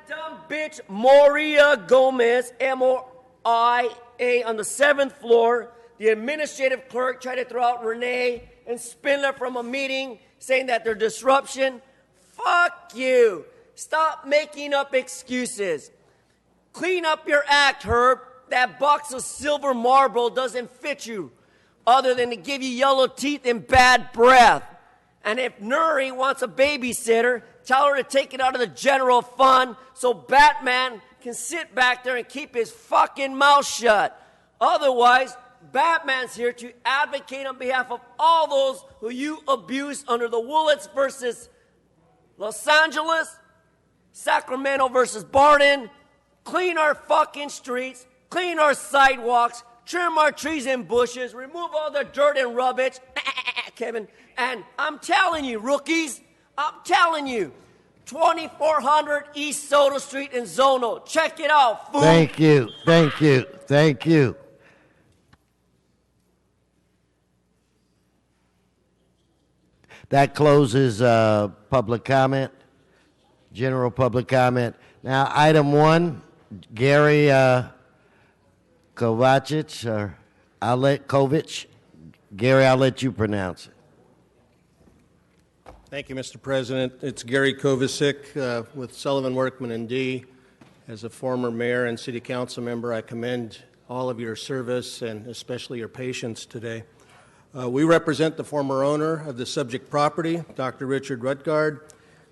Dumb bitch Moria Gomez, M-O-I-A, on the 7th floor. The administrative clerk tried to throw out Renee and Spindler from a meeting, saying that they're disruption. Fuck you. Stop making up excuses. Clean up your act, Herb. That box of silver marble doesn't fit you, other than to give you yellow teeth and bad breath. And if Nuri wants a babysitter, tell her to take it out of the general fund so Batman can sit back there and keep his fucking mouth shut. Otherwise, Batman's here to advocate on behalf of all those who you abused under the Woolits versus Los Angeles, Sacramento versus Barton. Clean our fucking streets, clean our sidewalks, trim our trees and bushes, remove all the dirt and rubbish, Kevin. And I'm telling you, rookies, I'm telling you, 2400 East Soto Street in Zono. Check it out, fool. Thank you, thank you, thank you. That closes public comment, general public comment. Now, item 1, Gary Kovacic, or Kovich. Gary, I'll let you pronounce it. Thank you, Mr. President. It's Gary Kovacic with Sullivan Workman and D. As a former mayor and city council member, I commend all of your service and especially your patience today. We represent the former owner of the subject property, Dr. Richard Rutgard.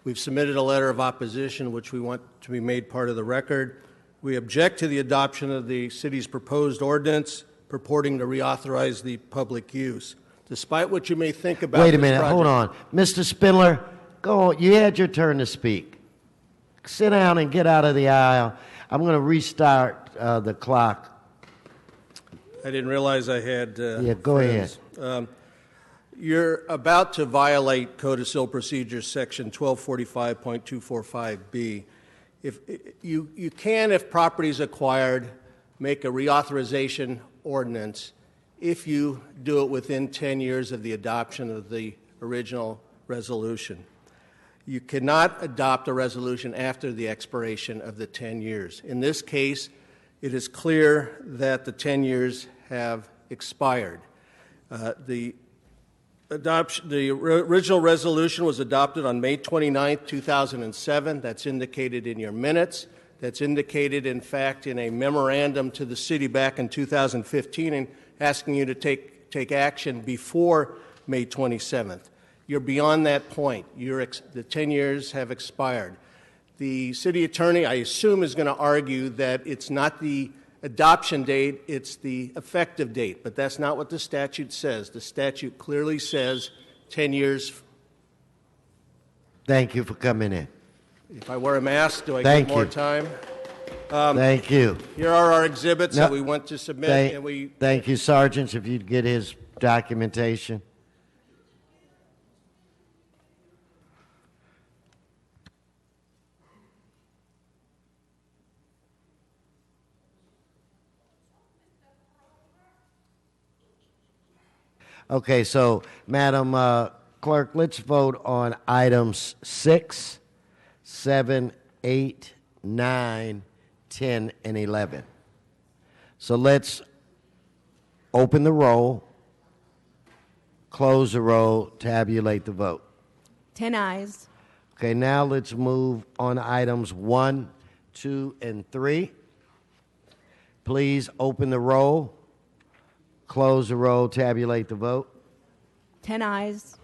We've submitted a letter of opposition, which we want to be made part of the record. We object to the adoption of the city's proposed ordinance purporting to reauthorize the public use. Despite what you may think about Wait a this minute, project, hold on. Mr. Spindler, go on. You had your turn to speak. Sit down and get out of the aisle. I'm going to restart the clock. I didn't realize I had Yeah, go friends. You're about to violate Code of Civil Procedures Section 1245.245B. If you can, if property is acquired, make a reauthorization ordinance if you do it within 10 years of the adoption of the original resolution. You cannot adopt a resolution after the expiration of the 10 years. In this case, it is clear that the 10 years have expired. The original resolution was adopted on May 29, 2007. That's indicated in your minutes. That's indicated, in fact, in a memorandum to the city back in 2015 and asking you to take action before May 27th. You're beyond that point. The 10 years have expired. The city attorney, I assume, is going to argue that it's not the adoption date, it's the effective date. But that's not what the statute says. The statute clearly says 10 years. Thank you for coming in. If I wear a mask, do I Thank get more you. time? Thank you. Here are our exhibits No, that we want to submit. Thank you, Sergeants, if you'd get his documentation. Okay, so, Madam Clerk, let's vote on items 6, 7, 8, 9, 10, and 11. So let's open the roll, close the roll, tabulate the vote. 10 ayes. Okay, now let's move on items 1, 2, and 3. Please open the roll, close the roll, tabulate the vote. 10 ayes.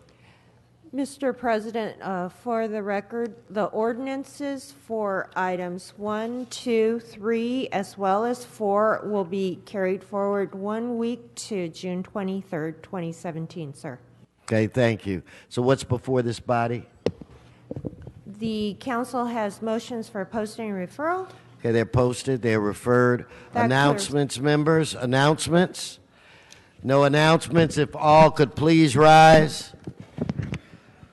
Mr. President, for the record, the ordinances for items 1, 2, 3, as well as 4 will be carried forward 1 week to June 23rd, 2017, sir. Okay, thank you. So what's before this body? The council has motions for posting and referral. Okay, they're posted, they're referred. That Announcements, members, announcements? No announcements. If all could please rise.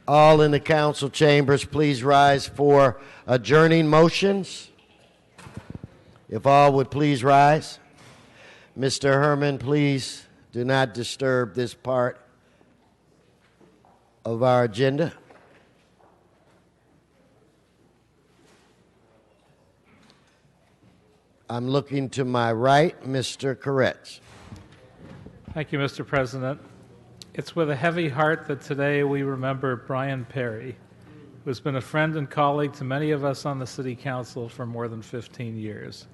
All in the council chambers, please rise for adjourning motions. If all would please rise. Mr. Herman, please do not disturb this part of our agenda. I'm looking to my right, Mr. Koretz. Thank you, Mr. President. It's with a heavy heart that today we remember Brian Perry, who has been a friend and colleague to many of us on the City Council for more than 15 years.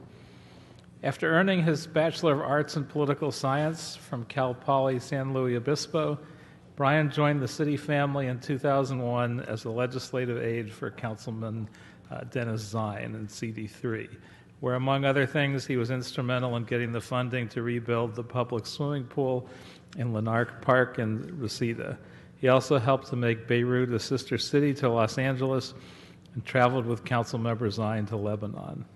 After earning his Bachelor of Arts in Political Science from Cal Poly San Luis Obispo, Brian joined the city family in 2001 as a legislative aide for Councilman Dennis Zine in CD3, where, among other things, he was instrumental in getting the funding to rebuild the public swimming pool in Lanark Park in Reseda. He also helped to make Beirut a sister city to Los Angeles and traveled with Councilmember Zine to Lebanon.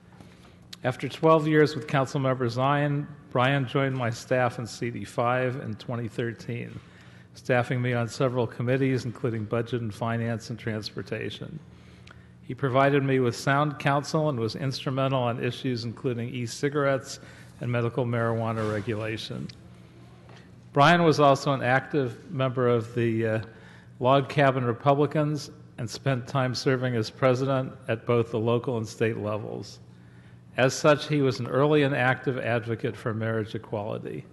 After 12 years with Councilmember Zine, Brian joined my staff in CD5 in 2013, staffing me on several committees, including Budget and Finance and Transportation. He provided me with sound counsel and was instrumental on issues including e-cigarettes and medical marijuana regulation. Brian was also an active member of the Log Cabin Republicans and spent time serving as president at both the local and state levels. As such, he was an early and active advocate for marriage equality.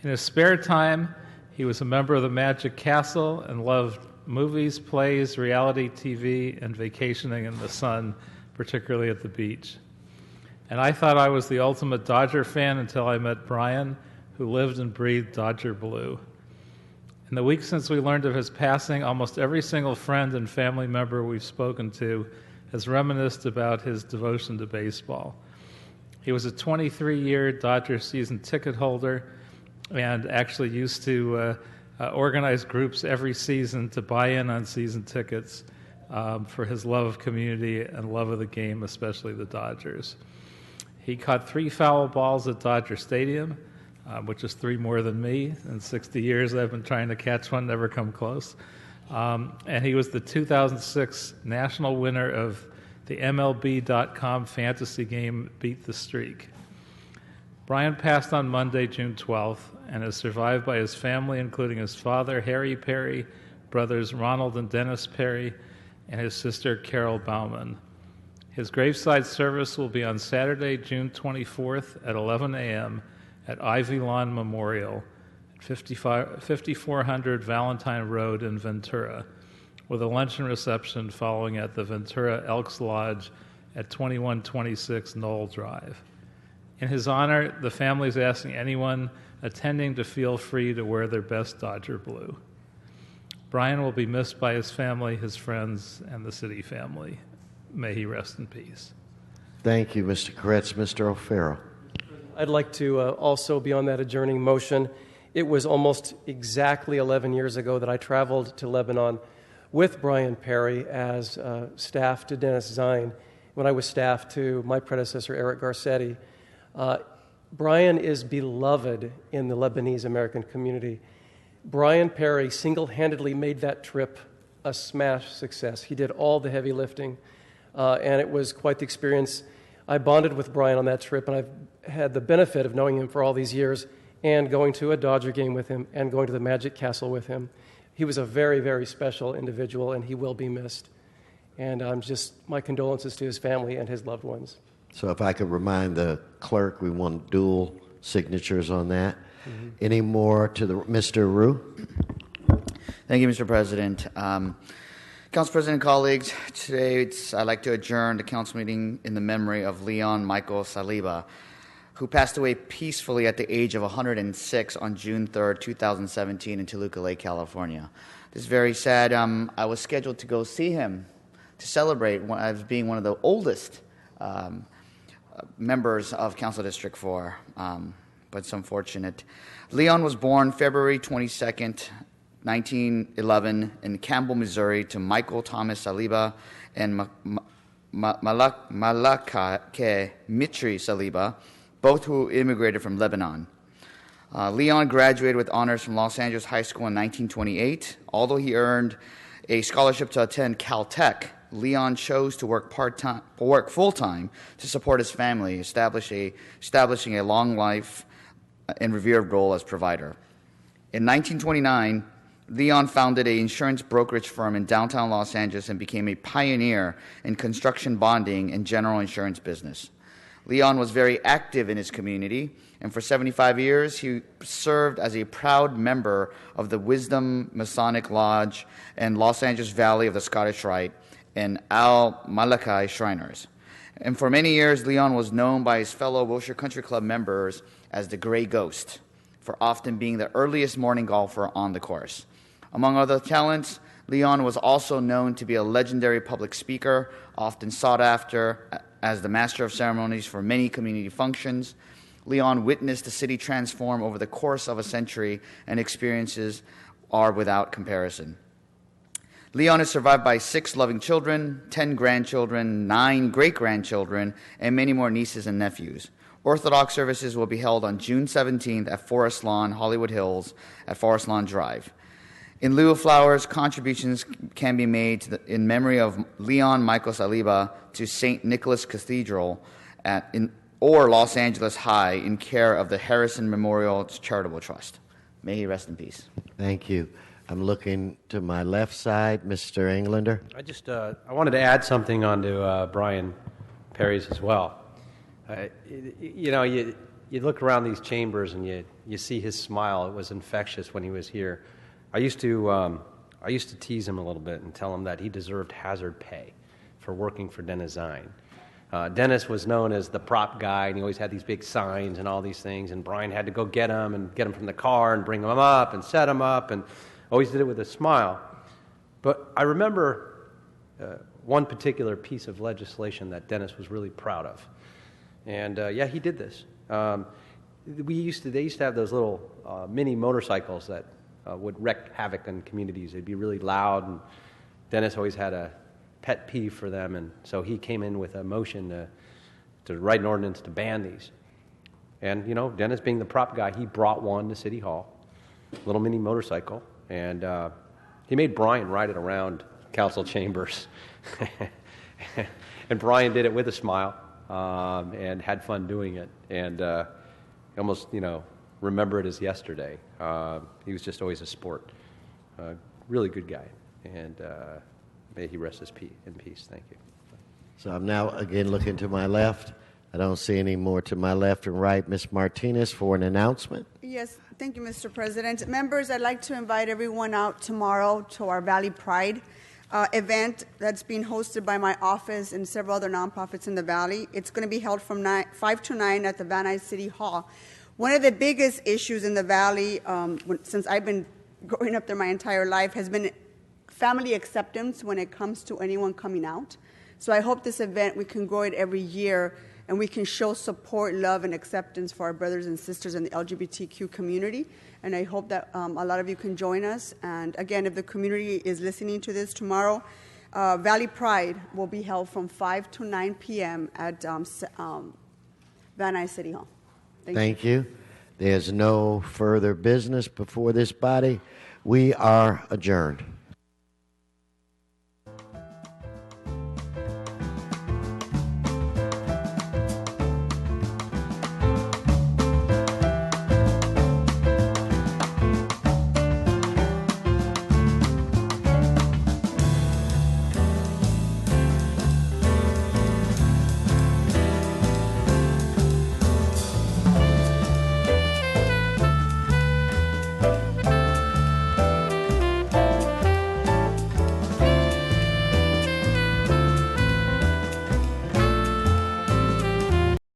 In his spare time, he was a member of the Magic Castle and loved movies, plays, reality TV, and vacationing in the sun, particularly at the beach. And I thought I was the ultimate Dodger fan until I met Brian, who lived and breathed Dodger blue. In the week since we learned of his passing, almost every single friend and family member we've spoken to has reminisced about his devotion to baseball. He was a 23-year Dodger season ticket holder and actually used to organize groups every season to buy in on season tickets for his love of community and love of the game, especially the Dodgers. He caught 3 foul balls at Dodger Stadium, which is 3 more than me. In 60 years, I've been trying to catch one, never come close. And he was the 2006 national winner of the MLB.com fantasy game Beat the Streak. Brian passed on Monday, June 12th, and is survived by his family, including his father, Harry Perry, brothers Ronald and Dennis Perry, and his sister, Carol Bauman. His graveside service will be on Saturday, June 24th at 11 a.m. at Ivy Lawn Memorial, 5400 Valentine Road in Ventura, with a luncheon reception following at the Ventura Elks Lodge at 2126 Knoll Drive. In his honor, the family is asking anyone attending to feel free to wear their best Dodger blue. Brian will be missed by his family, his friends, and the city family. May he rest in peace. Thank you, Mr. Koretz. Mr. O'Farrell. I'd like to also be on that adjourning motion. It was almost exactly 11 years ago that I traveled to Lebanon with Brian Perry as staff to Dennis Zine when I was staff to my predecessor, Eric Garcetti. Brian is beloved in the Lebanese American community. Brian Perry single-handedly made that trip a smash success. He did all the heavy lifting, and it was quite the experience. I bonded with Brian on that trip, and I've had the benefit of knowing him for all these years and going to a Dodger game with him and going to the Magic Castle with him. He was a very, very special individual, and he will be missed. And my condolences to his family and his loved ones. So if I could remind the clerk, we want dual signatures on that. Mm-hmm. Any more to Mr. Rue? Thank you, Mr. President. Council President, colleagues, today I'd like to adjourn the council meeting in the memory of Leon Michael Saliba, who passed away peacefully at the age of 106 on June 3rd, 2017 in Toluca Lake, California. This is very sad. I was scheduled to go see him to celebrate as being one of the oldest members of Council District 4, but it's unfortunate. Leon was born February 22nd, 1911 in Campbell, Missouri, to Michael Thomas Saliba and Malake Mitri Saliba, both who immigrated from Lebanon. Leon graduated with honors from Los Angeles High School in 1928, although he earned a scholarship to attend Caltech Leon chose to work full-time to support his family, establishing a long life and revered role as provider. In 1929, Leon founded an insurance brokerage firm in downtown Los Angeles and became a pioneer in construction bonding and general insurance business. Leon was very active in his community, and for 75 years he served as a proud member of the Wisdom Masonic Lodge and Los Angeles Valley of the Scottish Rite and Al Malachi Shriners. And for many years, Leon was known by his fellow Wilshire Country Club members as the Gray Ghost, for often being the earliest morning golfer on the course. Among other talents, Leon was also known to be a legendary public speaker, often sought after as the master of ceremonies for many community functions. Leon witnessed the city transform over the course of a century, and experiences are without comparison. Leon is survived by 6 loving children, 10 grandchildren, 9 great-grandchildren, and many more nieces and nephews. Orthodox services will be held on June 17th at Forest Lawn, Hollywood Hills, at Forest Lawn Drive. In lieu of flowers, contributions can be made in memory of Leon Michael Saliba to St. Nicholas Cathedral or Los Angeles High in care of the Harrison Memorial Charitable Trust. May he rest in peace. Thank you. I'm looking to my left side, Mr. Englander. I wanted to add something onto Brian Perry's as well. You look around these chambers and you see his smile. It was infectious when he was here. I used to tease him a little bit and tell him that he deserved hazard pay for working for Dennis Zine. Dennis was known as the prop guy, and he always had these big signs and all these things, and Brian had to go get him from the car and bring him up and set him up, and always did it with a smile. But I remember one particular piece of legislation that Dennis was really proud of. And he did this. They used to have those little mini motorcycles that would wreak havoc in communities. They'd be really loud, and Dennis always had a pet peeve for them, and so he came in with a motion to write an ordinance to ban these. And, Dennis being the prop guy, he brought one to City Hall, little mini motorcycle, and he made Brian ride it around council chambers. And Brian did it with a smile and had fun doing it, and almost, remember it as yesterday. He was just always a sport. Really good guy, and may he rest in peace. Thank you. So I'm now again looking to my left. I don't see any more to my left and right. Ms. Martinez for an announcement. Yes, thank you, Mr. President. Members, I'd like to invite everyone out tomorrow to our Valley Pride event that's being hosted by my office and several other nonprofits in the Valley. It's going to be held from 5 to 9 at the Van Nuys City Hall. One of the biggest issues in the Valley, since I've been growing up there my entire life, has been family acceptance when it comes to anyone coming out. So I hope this event, we can grow it every year, and we can show support, love, and acceptance for our brothers and sisters in the LGBTQ community. And I hope that a lot of you can join us. And again, if the community is listening to this tomorrow, Valley Pride will be held from 5 to 9 p.m. at Van Nuys City Hall. Thank you. There's no further business before this body. We are adjourned.